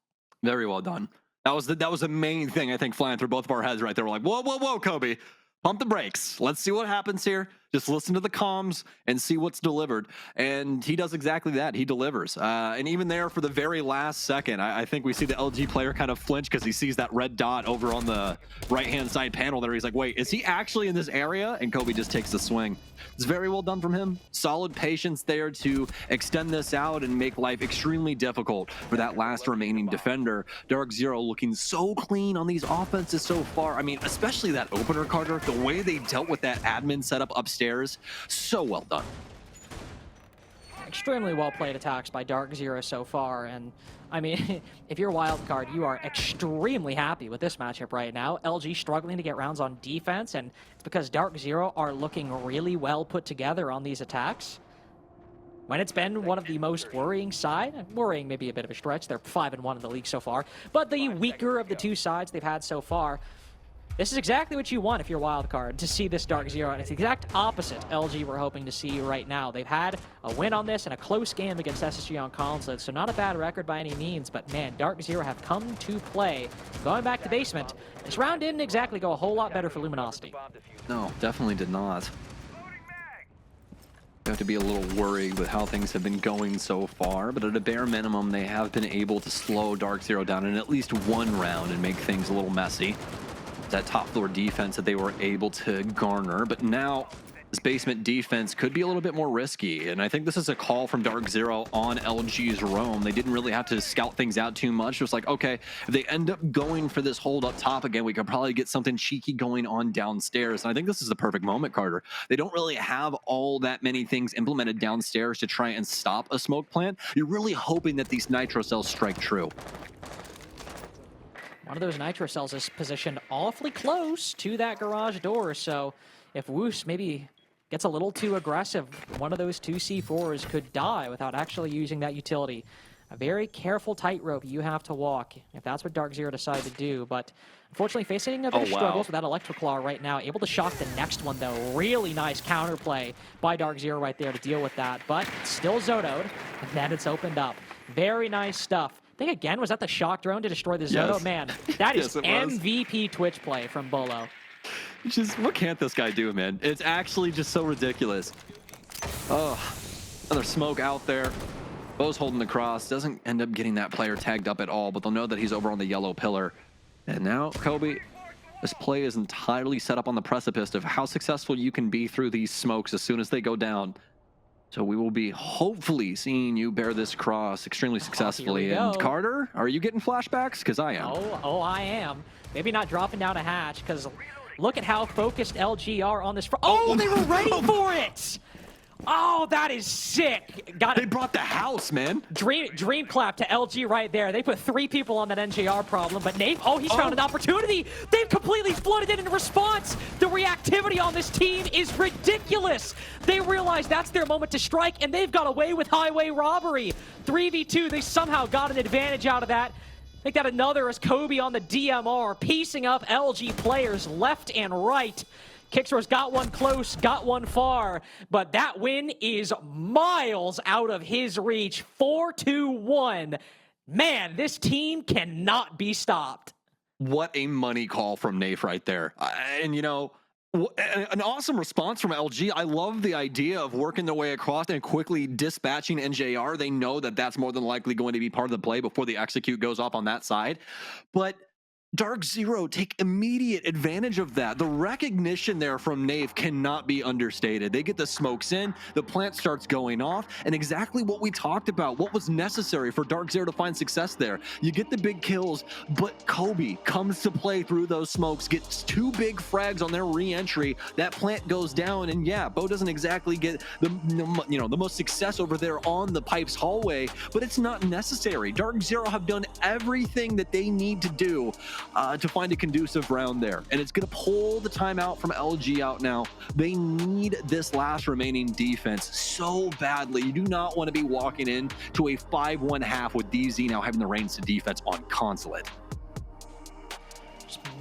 Very well done. That was the main thing I think flying through both of our heads right there. We're like, whoa, whoa, whoa, Kobe. Pump the brakes. Let's see what happens here. Just listen to the comms and see what's delivered. And he does exactly that. He delivers. And even there for the very last second, I think we see the LG player kind of flinch because he sees that red dot over on the right-hand side panel there. He's like, wait, is he actually in this area? And Kobe just takes the swing. It's very well done from him. Solid patience there to extend this out and make life extremely difficult for that last remaining defender. DarkZero looking so clean on these offenses so far. I mean, especially that opener, Carter, the way they dealt with that admin setup upstairs, so well done. Extremely well played attacks by DarkZero so far, and I mean, if you're Wildcard, you are extremely happy with this matchup right now. LG struggling to get rounds on defense, and it's because DarkZero are looking really well put together on these attacks. when it's been one of the most worrying side, worrying maybe a bit of a stretch, they're 5-1 in the league so far, but the weaker of the two sides they've had so far, this is exactly what you want if you're wild card, to see this DarkZero, and it's the exact opposite LG we're hoping to see right now. They've had a win on this and a close game against SSG on console, so not a bad record by any means, but man, DarkZero have come to play. Going back to basement, this round didn't exactly go a whole lot better for Luminosity. No, definitely did not. You have to be a little worried with how things have been going so far, but at a bare minimum, they have been able to slow DarkZero down in at least one round and make things a little messy. That top floor defense that they were able to garner, but now this basement defense could be a little bit more risky, and I think this is a call from DarkZero on LG's roam. They didn't really have to scout things out too much. It was like, okay, if they end up going for this hold up top again, we could probably get something cheeky going on downstairs, and I think this is the perfect moment, Carter. They don't really have all that many things implemented downstairs to try and stop a smoke plant. You're really hoping that these nitro cells strike true. One of those nitro cells is positioned awfully close to that garage door, so if Woos maybe gets a little too aggressive, one of those two C4s could die without actually using that utility. A very careful tightrope you have to walk if that's what DarkZero decided to do, but unfortunately facing a bit of struggles with that Electroclaw right now. Able to shock the next one though. Really nice counterplay by DarkZero right there to deal with that, but still Zodoed, and then it's opened up. Very nice stuff. I think again, was that the shock drone to destroy the Zodo? Yes. Man, that is Yes, MVP Twitch play from Bolo. Just, what can't this guy do, man? It's actually just so ridiculous. Oh, another smoke out there. Bo's holding the cross. Doesn't end up getting that player tagged up at all, but they'll know that he's over on the yellow pillar. And now, Kobe, this play is entirely set up on the precipice of how successful you can be through these smokes as soon as they go down. So we will be hopefully seeing you bear this cross extremely successfully. And Carter, are you getting flashbacks? Because I am. Oh, I am. Maybe not dropping down a hatch, because look at how focused LG are on this. Oh, they were ready for it! Oh, that is sick. Got it. They brought the house, man. Dream clap to LG right there. They put 3 people on that NJR problem, but Nate, he's found an opportunity. They've completely flooded it in response. The reactivity on this team is ridiculous. They realize that's their moment to strike, and they've got away with highway robbery. 3v2, they somehow got an advantage out of that. Make that another as Kobe on the DMR, piecing up LG players left and right. Kixor's got one close, got one far, but that win is miles out of his reach. 4-2-1. Man, this team cannot be stopped. What a money call from Nafe right there. And, you know, an awesome response from LG. I love the idea of working their way across and quickly dispatching NJR. They know that that's more than likely going to be part of the play before the execute goes off on that side. But DarkZero take immediate advantage of that. The recognition there from Nave cannot be understated. They get the smokes in, the plant starts going off, and exactly what we talked about, what was necessary for DarkZero to find success there. You get the big kills, but Kobe comes to play through those smokes, gets 2 big frags on their re-entry. That plant goes down, and yeah, Bo doesn't exactly get the most success over there on the pipes hallway, but it's not necessary. DarkZero have done everything that they need to do to find a conducive round there. And it's going to pull the timeout from LG out now. They need this last remaining defense so badly. You do not want to be walking in to a 5-1 half with DZ now having the reins to defense on Consulate.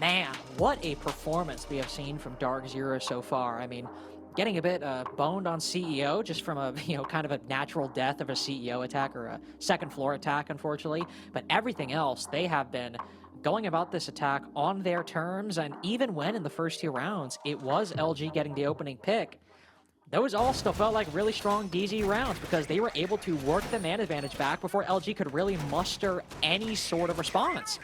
Man, what a performance we have seen from DarkZero so far. I mean, getting a bit boned on CEO just from a kind of a natural death of a CEO attack or a second floor attack, unfortunately. But everything else, they have been going about this attack on their terms, and even when in the first 2 rounds it was LG getting the opening pick, those all still felt like really strong DZ rounds because they were able to work the man advantage back before LG could really muster any sort of response.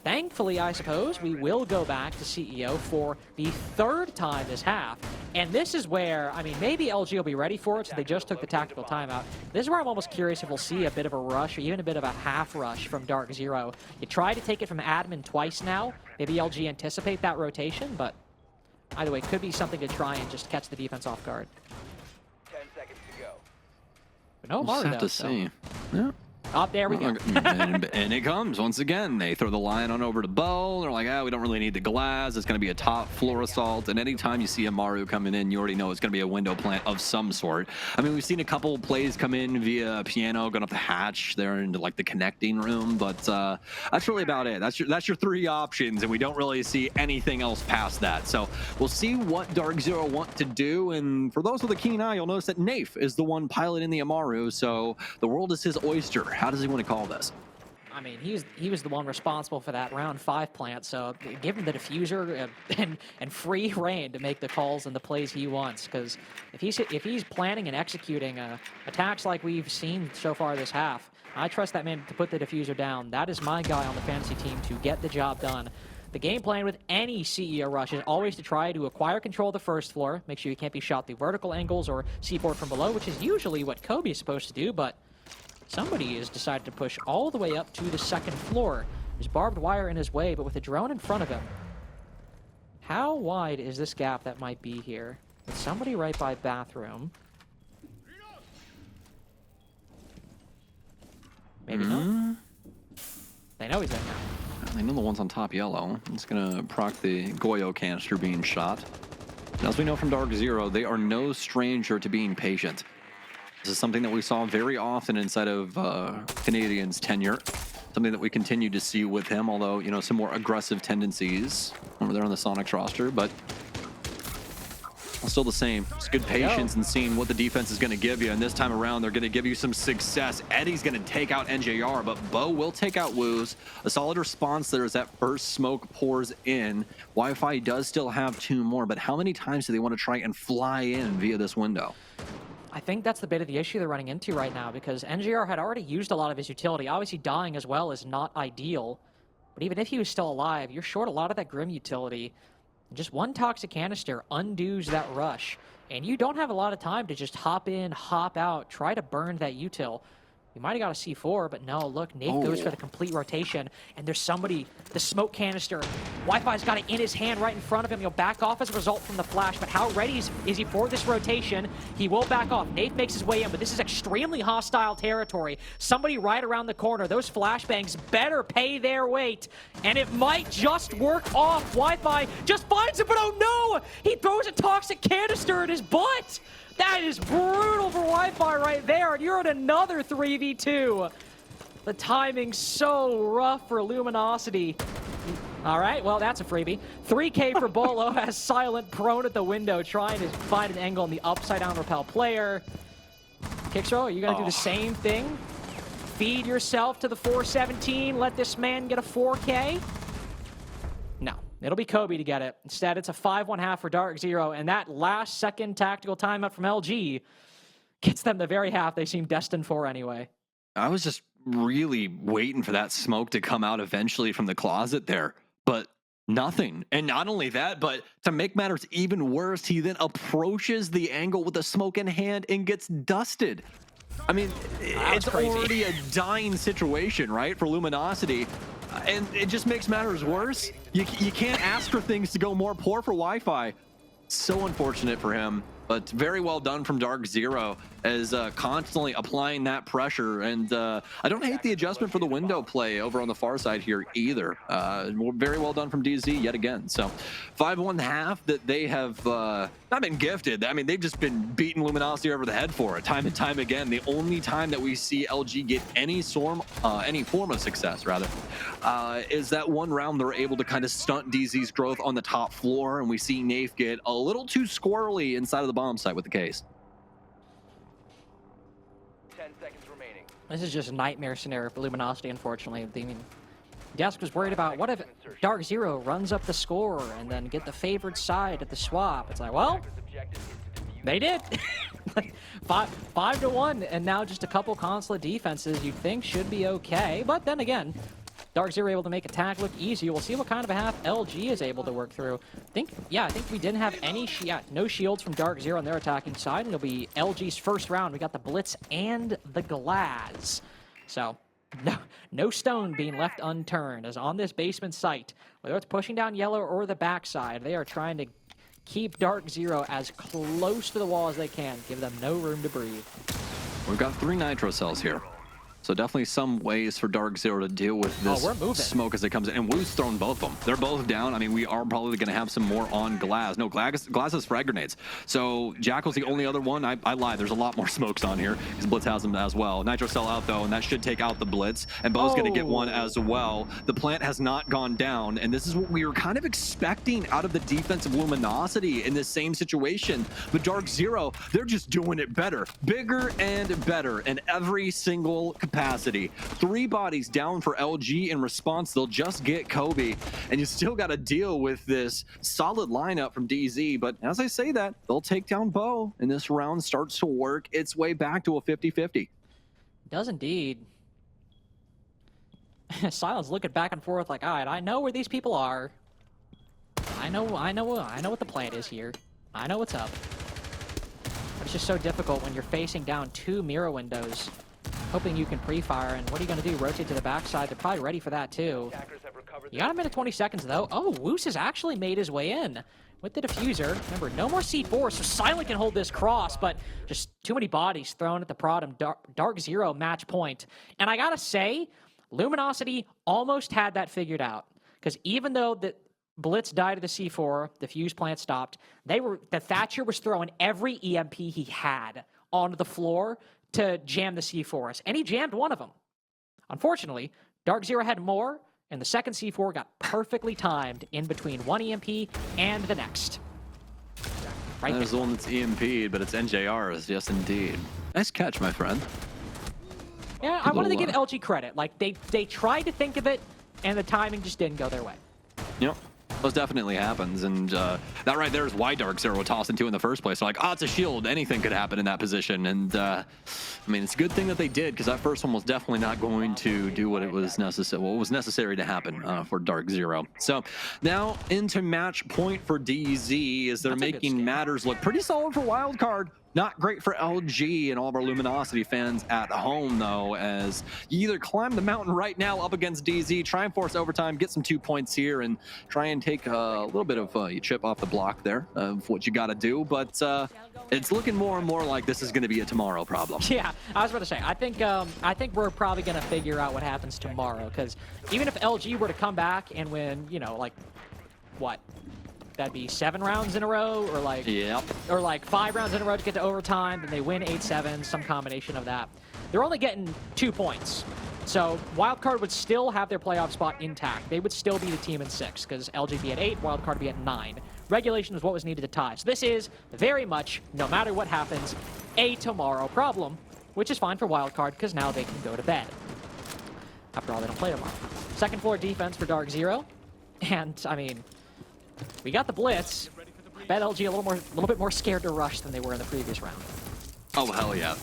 Thankfully, I suppose, we will go back to CEO for the 3rd time this half. And this is where, I mean, maybe LG will be ready for it, so they just took the tactical timeout. This is where I'm almost curious if we'll see a bit of a rush or even a bit of a half rush from DarkZero. You try to take it from admin twice now. Maybe LG anticipate that rotation, but either way, it could be something to try and just catch the defense off guard. 10 seconds to go. But no We'll Mario, have to see. Yeah. Oh, there we go. and it comes once again. They throw the lion on over to Bo. They're like, we don't really need the glass. It's going to be a top floor assault. And anytime you see a Maru coming in, you already know it's going to be a window plant of some sort. I mean, we've seen a couple plays come in via piano, going up the hatch there into like the connecting room. But that's really about it. That's your three options. And we don't really see anything else past that. So we'll see what DarkZero want to do. And for those with a keen eye, you'll notice that Nafe is the one piloting the Amaru. So the world is his oyster. How does he want to call this? I mean, he was the one responsible for that round 5 plant, so give him the diffuser and free reign to make the calls and the plays he wants. Because if he's planning and executing attacks like we've seen so far this half, I trust that man to put the diffuser down. That is my guy on the fantasy team to get the job done. The game plan with any CEO rush is always to try to acquire control of the first floor, make sure you can't be shot through vertical angles or C4 from below, which is usually what Kobe is supposed to do, but somebody has decided to push all the way up to the second floor. There's barbed wire in his way, but with a drone in front of him. How wide is this gap that might be here? With somebody right by bathroom. Maybe not. They know he's there now. I know the one's on top yellow. It's going to proc the Goyo canister being shot. And as we know from DarkZero, they are no stranger to being patient. This is something that we saw very often inside of Canadian's tenure. Something that we continue to see with him, although, you know, some more aggressive tendencies over there on the Sonics roster, but still the same. It's good patience and seeing what the defense is going to give you, and this time around, they're going to give you some success. Eddie's going to take out NJR, but Bo will take out Woos. A solid response there as that first smoke pours in. Wi-Fi does still have 2 more, but how many times do they want to try and fly in via this window? I think that's the bit of the issue they're running into right now, because NGR had already used a lot of his utility. Obviously, dying as well is not ideal, but even if he was still alive, you're short a lot of that Grim utility. Just one toxic canister undoes that rush, and you don't have a lot of time to just hop in, hop out, try to burn that util. You might have got a C4, but no, look, Nate goes for the complete rotation, and there's somebody, the smoke canister. Wi-Fi's got it in his hand right in front of him. He'll back off as a result from the flash, but how ready is he for this rotation? He will back off. Nate makes his way in, but this is extremely hostile territory. Somebody right around the corner. Those flashbangs better pay their weight, and it might just work off. Wi-Fi just finds it, but oh no! He throws a toxic canister in his butt! That is brutal for Wi-Fi right there, and you're at another 3v2. The timing's so rough for Luminosity. All right, well, that's a freebie. 3K for Bolo as Silent prone at the window, trying to find an angle on the upside-down repel player. Kixro, are you going to do the same thing? Feed yourself to the 417, let this man get a 4K? No. It'll be Kobe to get it. Instead, it's a 5-1 half for DarkZero, and that last-second tactical timeout from LG gets them the very half they seem destined for anyway. I was just really waiting for that smoke to come out eventually from the closet there, but nothing. And not only that, but to make matters even worse, he then approaches the angle with the smoke in hand and gets dusted. I mean, it's already a dying situation, right, for Luminosity. And it just makes matters worse. You can't ask for things to go more poor for Wi-Fi. So unfortunate for him, but very well done from DarkZero as constantly applying that pressure. And I don't hate the adjustment for the window play over on the far side here either. Very well done from DZ yet again. So 5-1 half that they have not been gifted. I mean, they've just been beating Luminosity over the head for it time and time again. The only time that we see LG get any form of success, rather, is that one round they're able to kind of stunt DZ's growth on the top floor, and we see Nafe get a little too squirrely inside of the bomb site with the case. 10 seconds remaining. This is just a nightmare scenario for Luminosity, unfortunately. I mean, Desk was worried about, what if DarkZero runs up the score and then get the favored side at the swap? It's like, well, they did. 5-1, and now just a couple consulate defenses you'd think should be okay. But then again, DarkZero able to make attack look easy. We'll see what kind of a half LG is able to work through. I think we didn't have any no shields from DarkZero on their attacking side, and it'll be LG's first round. We got the Blitz and the Glass. So no stone being left unturned, as on this basement site, whether it's pushing down yellow or the backside, they are trying to keep DarkZero as close to the wall as they can, give them no room to breathe. We've got 3 nitro cells here. So definitely some ways for DarkZero to deal with this we're moving. smoke as it comes in. And Woo's thrown both of them. They're both down. I mean, we are probably going to have some more on Glass. No, Glass has frag grenades. So Jackal's the only other one. I lied. There's a lot more smokes on here because Blitz has them as well. Nitro Cell out, though, and that should take out the Blitz. And Bo's going to get one as well. The plant has not gone down. And this is what we were kind of expecting out of the defensive Luminosity in this same situation. But DarkZero, they're just doing it better. Bigger and better in every single capacity. 3 bodies down for LG. In response, they'll just get Kobe, and you still got to deal with this solid lineup from DZ. But as I say that, they'll take down Bo, and this round starts to work its way back to a 50-50. Does indeed. Silence looking back and forth like, all right, I know where these people are. I know what the plan is here. I know what's up. But it's just so difficult when you're facing down 2 mirror windows, hoping you can pre-fire, and what are you going to do? Rotate to the backside? They're probably ready for that, too. You got a minute 20 seconds, though. Oh, Woos has actually made his way in with the diffuser. Remember, no more C4, so Silent can hold this cross, but just too many bodies thrown at the Prodom. DarkZero match point. And I gotta say, Luminosity almost had that figured out, because even though the Blitz died to the C4, the fuse plant stopped, the Thatcher was throwing every EMP he had onto the floor to jam the C4s, and he jammed one of them. Unfortunately, DarkZero had more, and the second C4 got perfectly timed in between one EMP and the next. Right There's the one that's EMP'd, but it's NJR's, yes indeed. Nice catch, my friend. Yeah, I wanted to give LG credit. Like, they tried to think of it, and the timing just didn't go their way. Yep. Those definitely happens, and that right there is why DarkZero tossed into in the first place. So like, oh, it's a shield. Anything could happen in that position, and I mean, it's a good thing that they did, because that first one was definitely not going to do what it was necessary. What was necessary to happen for DarkZero. So now into match point for DZ, as they're making matters look pretty solid for Wildcard. Not great for LG and all of our Luminosity fans at home, though, as you either climb the mountain right now up against DZ, try and force overtime, get some 2 points here, and try and take a little bit of a chip off the block there of what you got to do. But it's looking more and more like this is going to be a tomorrow problem. Yeah, I was about to say, I think we're probably going to figure out what happens tomorrow, because even if LG were to come back and win, you know, like, what? That'd be 7 rounds in a row, or like, or like 5 rounds in a row to get to overtime, then they win 8-7, some combination of that. They're only getting 2 points. So Wildcard would still have their playoff spot intact. They would still be the team in 6, because LG be at 8, Wildcard would be at 9. Regulation is what was needed to tie. So this is very much, no matter what happens, a tomorrow problem, which is fine for Wildcard, because now they can go to bed. After all, they don't play tomorrow. Second floor defense for DarkZero, and I mean, we got the Blitz. I bet LG a little bit more scared to rush than they were in the previous round. Oh, hell yeah.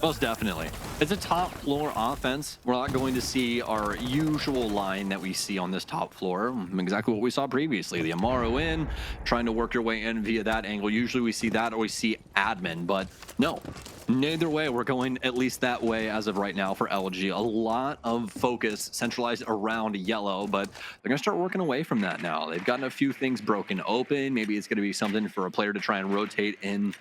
Most definitely. It's a top floor offense. We're not going to see our usual line that we see on this top floor. Exactly what we saw previously. The Amaro in, trying to work your way in via that angle. Usually we see that or we see admin, but no. Neither way, we're going at least that way as of right now for LG. A lot of focus centralized around yellow, but they're going to start working away from that now. They've gotten a few things broken open. Maybe it's going to be something for a player to try and rotate in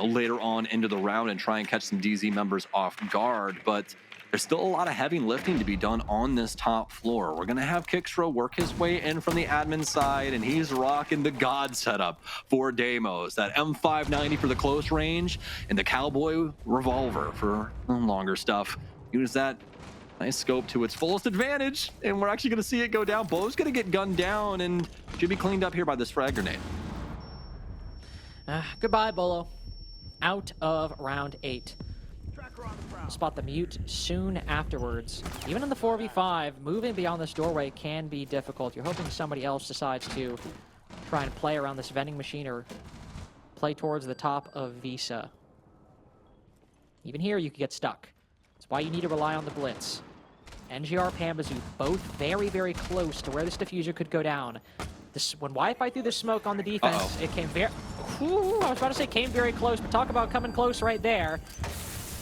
later on into the round and try and catch some DZ members off guard, but there's still a lot of heavy lifting to be done on this top floor. We're gonna have Kickstro work his way in from the admin side, and he's rocking the God setup for Deimos. That M590 for the close range, and the Cowboy Revolver for the longer stuff. Use that nice scope to its fullest advantage, and we're actually gonna see it go down. Bo's gonna get gunned down, and should be cleaned up here by this frag grenade. Goodbye, Bolo. Out of round 8. We'll spot the mute soon afterwards. Even in the 4v5, moving beyond this doorway can be difficult. You're hoping somebody else decides to try and play around this vending machine or play towards the top of Visa. Even here, you could get stuck. That's why you need to rely on the Blitz. NGR, Pambazoo, both very, very close to where this diffuser could go down. When Wi-Fi threw the smoke on the defense, it came very... Ooh, I was about to say came very close, but talk about coming close right there.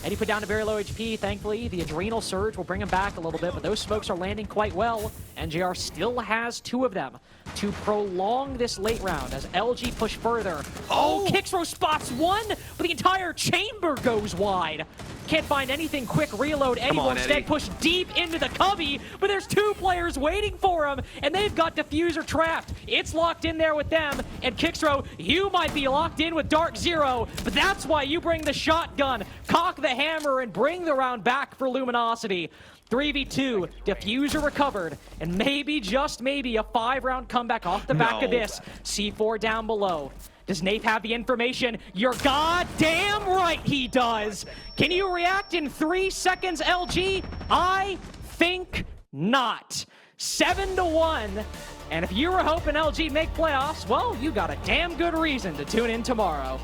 And he put down a very low HP, thankfully. The adrenal surge will bring him back a little bit, but those smokes are landing quite well. NJR still has 2 of them to prolong this late round as LG push further. Oh, Kickstro spots 1, but the entire chamber goes wide. can't find anything quick reload anymore. on, Instead, Eddie. push deep into the cubby, but there's 2 players waiting for him, and they've got Diffuser trapped. It's locked in there with them, and Kixro, you might be locked in with DarkZero, but that's why you bring the shotgun, cock the hammer, and bring the round back for Luminosity. 3v2, Diffuser recovered, and maybe, just maybe, a 5-round comeback off the back of No. this. C4 down below. Does Nath have the information? You're goddamn right he does! Can you react in 3 seconds, LG? I think not. 7-1. And if you were hoping LG make playoffs, well, you got a damn good reason to tune in tomorrow.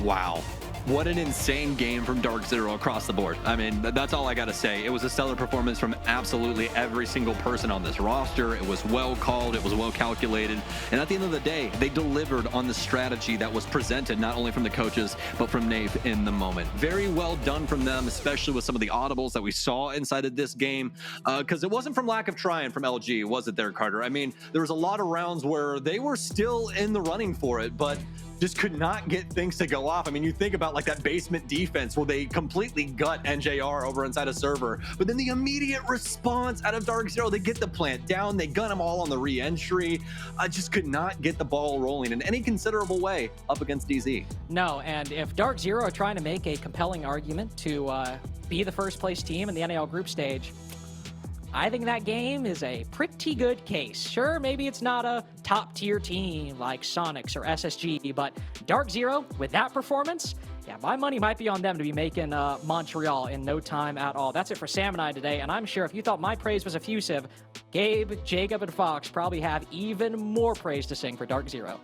Wow. What an insane game from DarkZero across the board. I mean, that's all I got to say. It was a stellar performance from absolutely every single person on this roster. It was well called. It was well calculated. And at the end of the day, they delivered on the strategy that was presented, not only from the coaches, but from Nath in the moment. Very well done from them, especially with some of the audibles that we saw inside of this game. Because it wasn't from lack of trying from LG, was it there, Carter? I mean, there was a lot of rounds where they were still in the running for it, but just could not get things to go off. I mean, you think about like that basement defense where they completely gut NJR over inside a server, but then the immediate response out of DarkZero, they get the plant down, they gun them all on the re-entry. I just could not get the ball rolling in any considerable way up against DZ. No, and if DarkZero are trying to make a compelling argument to be the first place team in the NAL group stage, I think that game is a pretty good case. Sure, maybe it's not a top-tier team like Sonics or SSG, but DarkZero, with that performance, yeah, my money might be on them to be making Montreal in no time at all. That's it for Sam and I today, and I'm sure if you thought my praise was effusive, Gabe, Jacob, and Fox probably have even more praise to sing for DarkZero.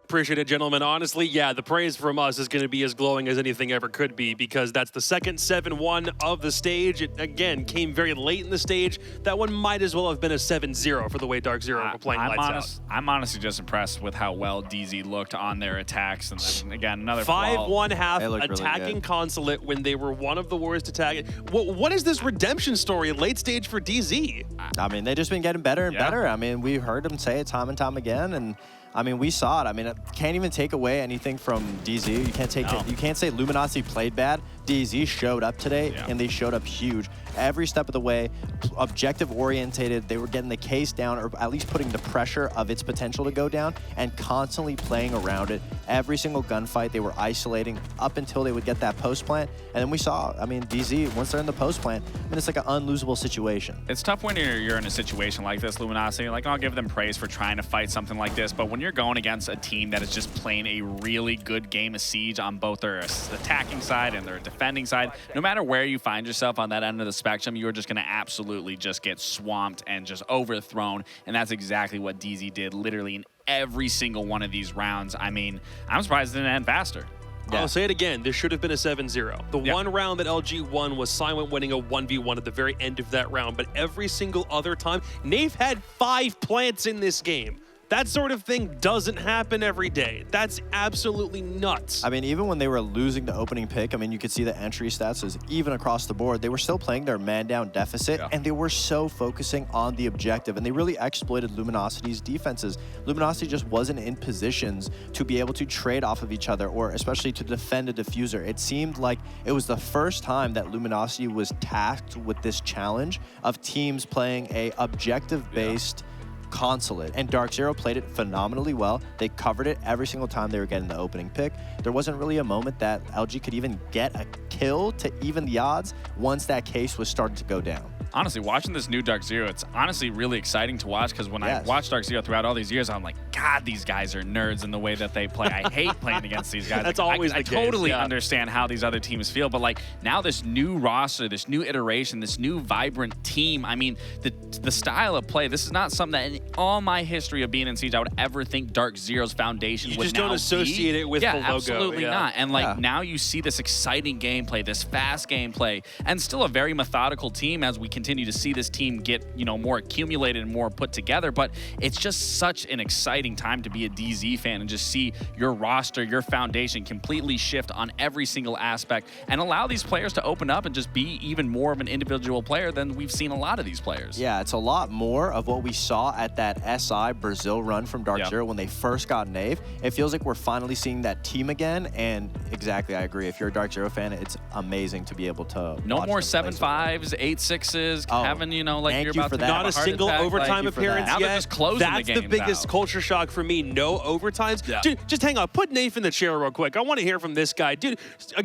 Appreciate it, gentlemen. Honestly, yeah, the praise from us is going to be as glowing as anything ever could be, because that's the second 7-1 of the stage. It, again, came very late in the stage. That one might as well have been a 7-0 for the way DarkZero were playing lights out. I'm honestly just impressed with how well DZ looked on their attacks. And then, again, another 5-1 half They looked really attacking good. Consulate when they were one of the worst attacking. What is this redemption story late stage for DZ? I mean, they've just been getting better and Yeah. better. I mean, we heard them say it time and time again, and I mean, we saw it. I mean, it can't even take away anything from DZ. You can't take No. it. You can't say Luminosity played bad. DZ showed up today, Yeah. and they showed up huge. Every step of the way, objective orientated. They were getting the case down, or at least putting the pressure of its potential to go down, and constantly playing around it. Every single gunfight, they were isolating up until they would get that post plant. And then we saw, I mean, DZ, once they're in the post plant, I mean, it's like an unlosable situation. It's tough when you're in a situation like this, Luminosity. Like, I'll give them praise for trying to fight something like this, but when you're going against a team that is just playing a really good game of Siege on both their attacking side and their defending side, no matter where you find yourself on that end of the spectrum, you are just going to absolutely just get swamped and just overthrown, and that's exactly what DZ did literally in every single one of these rounds. I mean, I'm surprised it didn't end faster. I'll say it again, this should have been a 7-0. The Yeah. one round that LG won was Silent winning a 1v1 at the very end of that round, but every single other time, Nath had 5 plants in this game. That sort of thing doesn't happen every day. That's absolutely nuts. I mean, even when they were losing the opening pick, I mean, you could see the entry stats is even across the board. They were still playing their man-down deficit, and they were so focusing on the objective, and they really exploited Luminosity's defenses. Luminosity just wasn't in positions to be able to trade off of each other, or especially to defend a diffuser. It seemed like it was the first time that Luminosity was tasked with this challenge of teams playing a objective-based Consulate, and DarkZero played it phenomenally well. They covered it every single time they were getting the opening pick. There wasn't really a moment that LG could even get a kill to even the odds once that case was starting to go down. Honestly, watching this new DarkZero, it's honestly really exciting to watch, because when I watched DarkZero throughout all these years, I'm like, God, these guys are nerds in the way that they play. I hate playing against these guys. That's Like, always I the case, totally yeah. understand how these other teams feel, but like now this new roster, this new iteration, this new vibrant team, I mean, the style of play, this is not something that in all my history of being in Siege I would ever think DarkZero's foundation You would just now don't associate be. it with yeah, the logo. absolutely Yeah. not. And like now you see this exciting gameplay, this fast gameplay, and still a very methodical team as we continue continue to see this team get, you know, more accumulated and more put together. But it's just such an exciting time to be a DZ fan and just see your roster, your foundation completely shift on every single aspect and allow these players to open up and just be even more of an individual player than we've seen a lot of these players. Yeah, it's a lot more of what we saw at that SI Brazil run from DarkZero when they first got Nave. It feels like we're finally seeing that team again, and exactly, I agree. If you're a DarkZero fan, it's amazing to be able to No watch more them play 7-5s, 8-6s, having, you know, like thank you're you about for to that. Not a single overtime appearance Now yet. they're just closing That's the the games biggest out. culture shock for me. No overtimes. Yeah. Dude, just hang on. Put Nath in the chair real quick. I want to hear from this guy. Dude,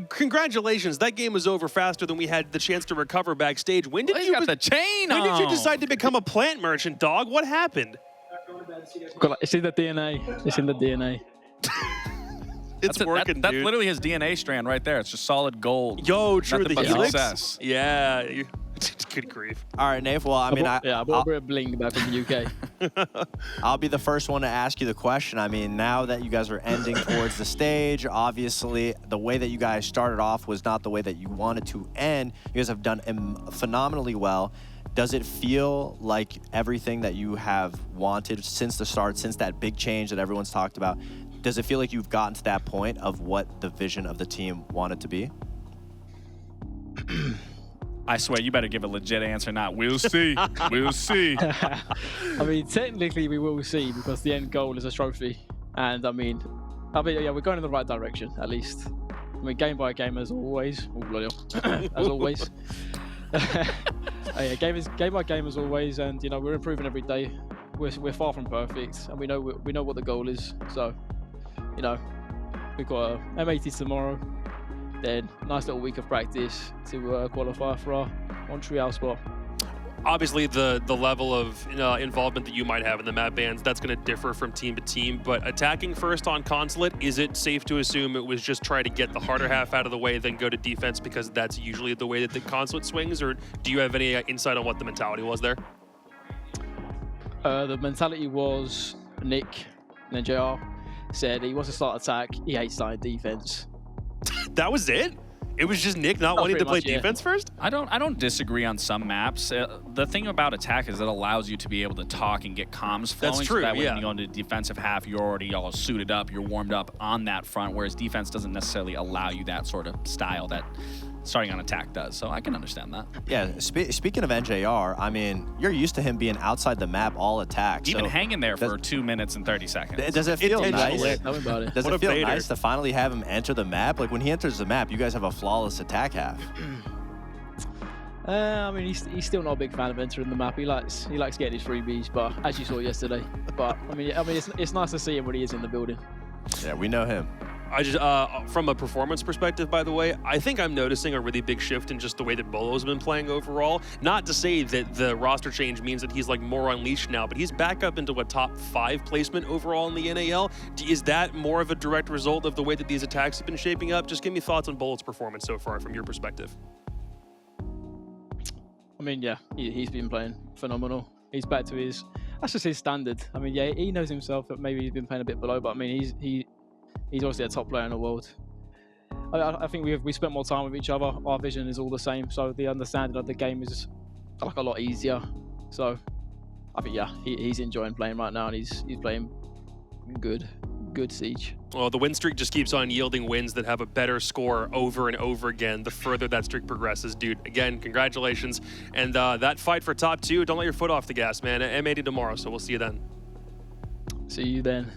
congratulations. That game was over faster than we had the chance to recover backstage. When did Well, you got the chain When did you on. decide to become a plant merchant, dog? What happened? It's in the DNA. It's in the DNA. It's working, that's dude. literally his DNA strand right there. It's just solid gold. Yo, true, Nothing the but helix? success. Yeah. Good grief. All right, Nave. Well, I mean, I bought a bit of bling back from the UK. I'll be the first one to ask you the question. I mean, now that you guys are ending towards the stage, obviously the way that you guys started off was not the way that you wanted to end. You guys have done phenomenally well. Does it feel like everything that you have wanted since the start, since that big change that everyone's talked about, does it feel like you've gotten to that point of what the vision of the team wanted to be? I swear, you better give a legit answer, not we'll see. We'll see. I mean, technically we will see because the end goal is a trophy, and I mean, yeah, we're going in the right direction at least. I mean, game by game as always. Oh, bloody hell. As always. Yeah, game by game as always, and you know we're improving every day. We're far from perfect, and we know what the goal is. So, you know, we've got a M80 tomorrow. Then nice little week of practice to qualify for our Montreal spot. Obviously, the level of involvement that you might have in the map bans, that's going to differ from team to team. But attacking first on Consulate, is it safe to assume it was just try to get the harder half out of the way, then go to defense because that's usually the way that the Consulate swings? Or do you have any insight on what the mentality was there? The mentality was Nick and then JR said he wants to start attack, he hates starting defense. That was it? It was just Nick not wanting to play defense first? I don't disagree on some maps. The thing about attack is it allows you to be able to talk and get comms flowing. That's true, so that way yeah. when you go into the defensive half, you're already all suited up, you're warmed up on that front, whereas defense doesn't necessarily allow you that sort of style that starting on attack does. So I can understand that. Yeah, speaking of NJR, I mean, you're used to him being outside the map all attack. Even so hanging there for 2 minutes and 30 seconds. Does it feel nice? Tell me about it. Does What it a feel baiter. nice to finally have him enter the map? Like when he enters the map, you guys have a flawless attack half. I mean, he's still not a big fan of entering the map. He likes getting his freebies, but as you saw yesterday. But I mean, it's nice to see him when he is in the building. Yeah, we know him. I just, from a performance perspective, by the way, I think I'm noticing a really big shift in just the way that Bolo's been playing overall. Not to say that the roster change means that he's like more unleashed now, but he's back up into a top 5 placement overall in the NAL. Is that more of a direct result of the way that these attacks have been shaping up? Just give me thoughts on Bolo's performance so far from your perspective. I mean, yeah, he's been playing phenomenal. He's back to his, that's just his standard. I mean, yeah, he knows himself that maybe he's been playing a bit below, but I mean, he's obviously a top player in the world. I think we spent more time with each other. Our vision is all the same, so the understanding of the game is like a lot easier. So I think, yeah, he's enjoying playing right now, and he's playing good Siege. Well, the win streak just keeps on yielding wins that have a better score over and over again the further that streak progresses. Dude, again, congratulations. And that fight for top 2, don't let your foot off the gas, man. M80 tomorrow, so we'll see you then. See you then.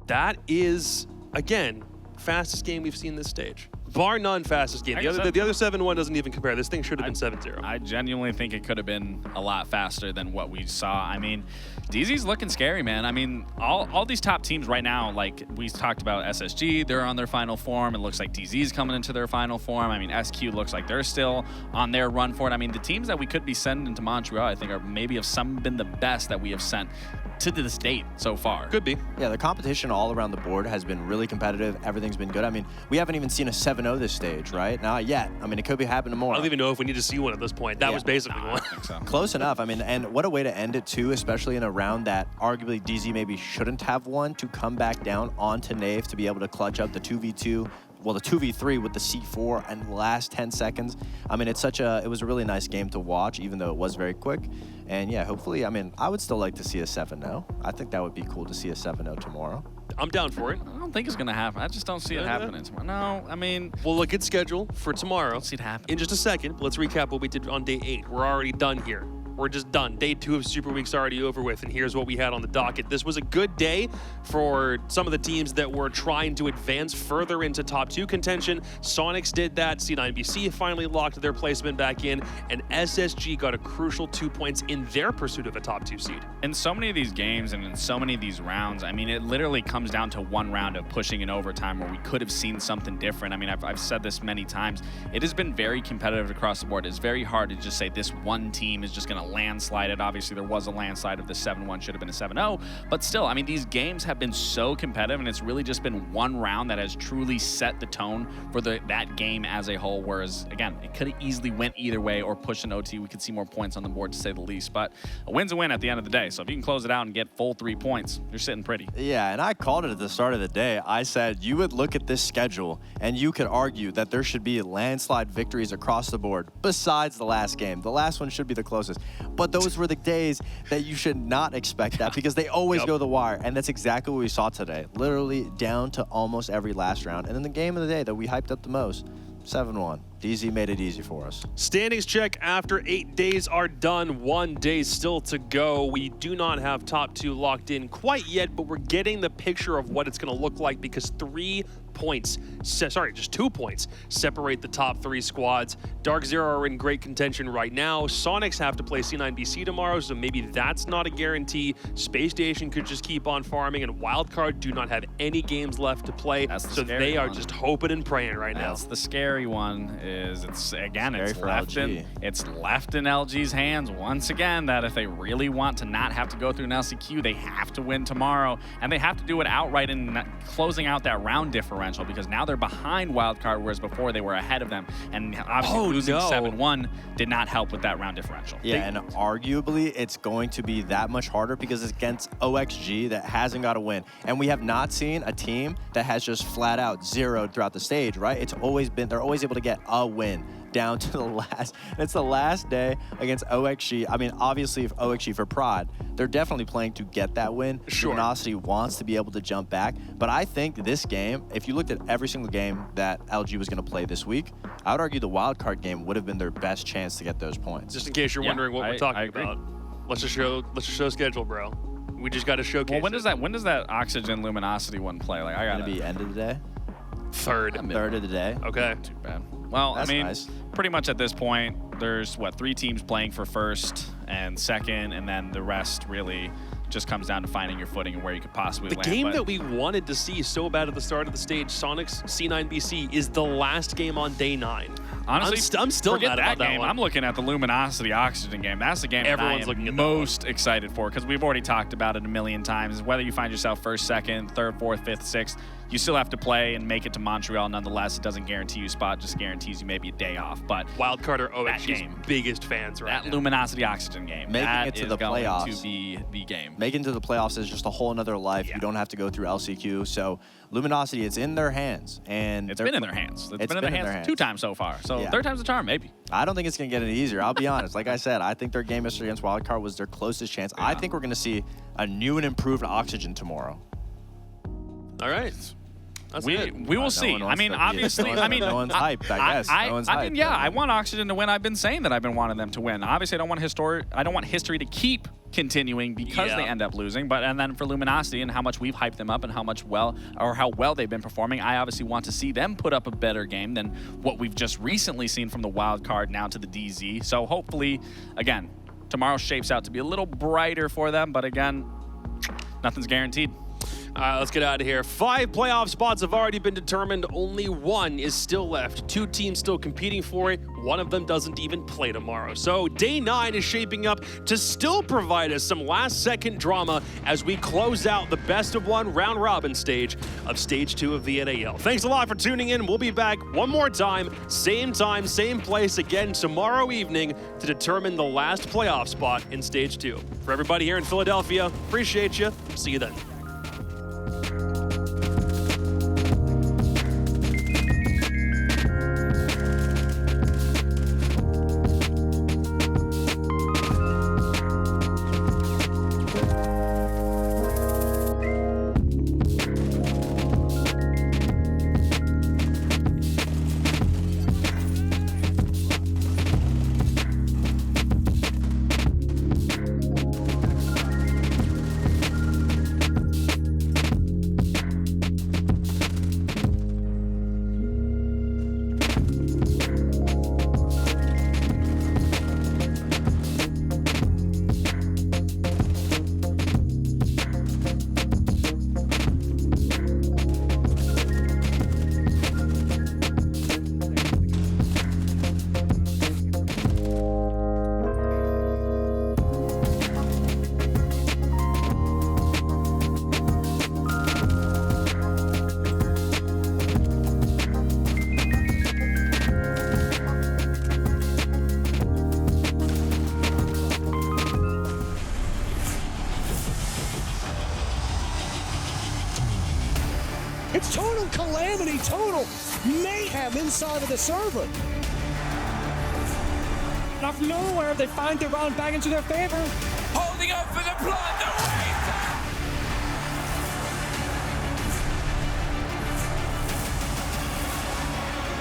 That is, again, fastest game we've seen this stage. Bar none, fastest game. The other 7-1 doesn't even compare. This thing should have been 7-0. I genuinely think it could have been a lot faster than what we saw. I mean, DZ's looking scary, man. I mean, all these top teams right now, like we talked about SSG, they're on their final form. It looks like DZ's coming into their final form. I mean, SQ looks like they're still on their run for it. I mean, the teams that we could be sending to Montreal, I think, are maybe have some been the best that we have sent to this date so far. Could be. Yeah, the competition all around the board has been really competitive. Everything's been good. I mean, we haven't even seen a 7-0 this stage, right? Not yet. I mean, it could be happening tomorrow. I don't even know if we need to see one at this point. That was basically I one. think so. Close enough. I mean, and what a way to end it too, especially in a round that arguably DZ maybe shouldn't have won, to come back down onto Nave to be able to clutch up the 2v2 well, the 2v3 with the C4 and the last 10 seconds. I mean, it was a really nice game to watch, even though it was very quick. And yeah, hopefully, I mean, I would still like to see a 7-0. I think that would be cool to see a 7-0 tomorrow. I'm down for it. I don't think it's going to happen. I just don't see it happening tomorrow. No, I mean... We'll look at schedule for tomorrow. Don't see it happen. In just a second, let's recap what we did on day 8. We're already done here. We're just done. Day 2 of Super Week's already over with, and here's what we had on the docket. This was a good day for some of the teams that were trying to advance further into top 2 contention. Sonics did that. C9BC finally locked their placement back in, and SSG got a crucial 2 points in their pursuit of a top 2 seed. In so many of these games and in so many of these rounds, I mean, it literally comes down to one round of pushing in overtime where we could have seen something different. I mean, I've said this many times. It has been very competitive across the board. It's very hard to just say this one team is just going to landslide it. Obviously, there was a landslide of the 7-1, should have been a 7-0. But still, I mean, these games have been so competitive, and it's really just been one round that has truly set the tone for that game as a whole. Whereas, again, it could have easily went either way or pushed an OT. We could see more points on the board, to say the least. But a win's a win at the end of the day. So if you can close it out and get full 3 points, you're sitting pretty. Yeah, and I called it at the start of the day. I said you would look at this schedule and you could argue that there should be landslide victories across the board besides the last game. The last one should be the closest. But those were the days that you should not expect that because they always go the wire. And that's exactly what we saw today. Literally down to almost every last round. And then the game of the day that we hyped up the most, 7-1. DZ made it easy for us. Standings check after 8 days are done. 1 day still to go. We do not have top 2 locked in quite yet, but we're getting the picture of what it's going to look like because 3 points, just 2 points, separate the top 3 squads. DarkZero are in great contention right now. Sonics have to play C9BC tomorrow, so maybe that's not a guarantee. Space Station could just keep on farming, and Wildcard do not have any games left to play, so they are just hoping and praying right now. That's the scary one. It's left in LG's hands once again that if they really want to not have to go through an LCQ, they have to win tomorrow, and they have to do it outright in closing out that round differential because now they're behind Wildcard, whereas before they were ahead of them, and obviously losing 7-1 did not help with that round differential. Yeah, and arguably it's going to be that much harder because it's against OXG that hasn't got a win, and we have not seen a team that has just flat out zeroed throughout the stage, right? It's always been, they're always able to get a win down to the last. It's the last day against OXG. I mean, obviously, if OXG for Prod, they're definitely playing to get that win. Sure. Luminosity wants to be able to jump back, but I think this game, if you looked at every single game that LG was going to play this week, I would argue the wildcard game would have been their best chance to get those points. Just in case you're wondering what we're talking about, let's just show schedule, bro. We just got to showcase. Well, when does that Oxygen Luminosity one play? Like, I got to be end of the day. Third of the day. Okay. Not too bad. Well, that's I mean, nice. Pretty much at this point, there's 3 teams playing for first and second, and then the rest really just comes down to finding your footing and where you could possibly land. The game that we wanted to see so bad at the start of the stage, Sonics C9BC, is the last game on day 9. Honestly, I'm still mad about that game. one. I'm looking at the Luminosity Oxygen game. That's the game Everyone's that I looking am at most excited for because we've already talked about it a million times. Whether you find yourself first, second, third, fourth, fifth, sixth, you still have to play and make it to Montreal. Nonetheless, it doesn't guarantee you a spot, just guarantees you maybe a day off. But Wildcard or OXG's biggest fans right now. That Luminosity Oxygen game, making that it to is the going playoffs to be the game. Making it to the playoffs is just a whole nother life. Yeah. You don't have to go through LCQ. So Luminosity, it's in their hands, and it's been in their hands. It's been in their hands 2 times so far. So third time's the charm, maybe. I don't think it's going to get any easier. I'll be honest. Like I said, I think their game history against Wildcard was their closest chance. Yeah. I think we're going to see a new and improved Oxygen tomorrow. All right. We will see. I mean, obviously, no one's hyped, I guess. I mean, yeah, I want Oxygen to win. I've been saying that I've been wanting them to win. Obviously, I don't want history to keep continuing because they end up losing. And then for Luminosity and how much we've hyped them up and how well they've been performing, I obviously want to see them put up a better game than what we've just recently seen from the wild card now to the DZ. So hopefully, again, tomorrow shapes out to be a little brighter for them. But again, nothing's guaranteed. All right, let's get out of here. 5 playoff spots have already been determined. Only 1 is still left. 2 teams still competing for it. One of them doesn't even play tomorrow. So day 9 is shaping up to still provide us some last-second drama as we close out the best-of-1 round-robin stage of Stage 2 of the NAL. Thanks a lot for tuning in. We'll be back one more time, same place again tomorrow evening to determine the last playoff spot in Stage 2. For everybody here in Philadelphia, appreciate you. See you then. It's total calamity, total mayhem inside of the server. Out of nowhere, they find their round back into their favor. Holding up for the blood, the wait!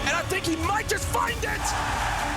And I think he might just find it!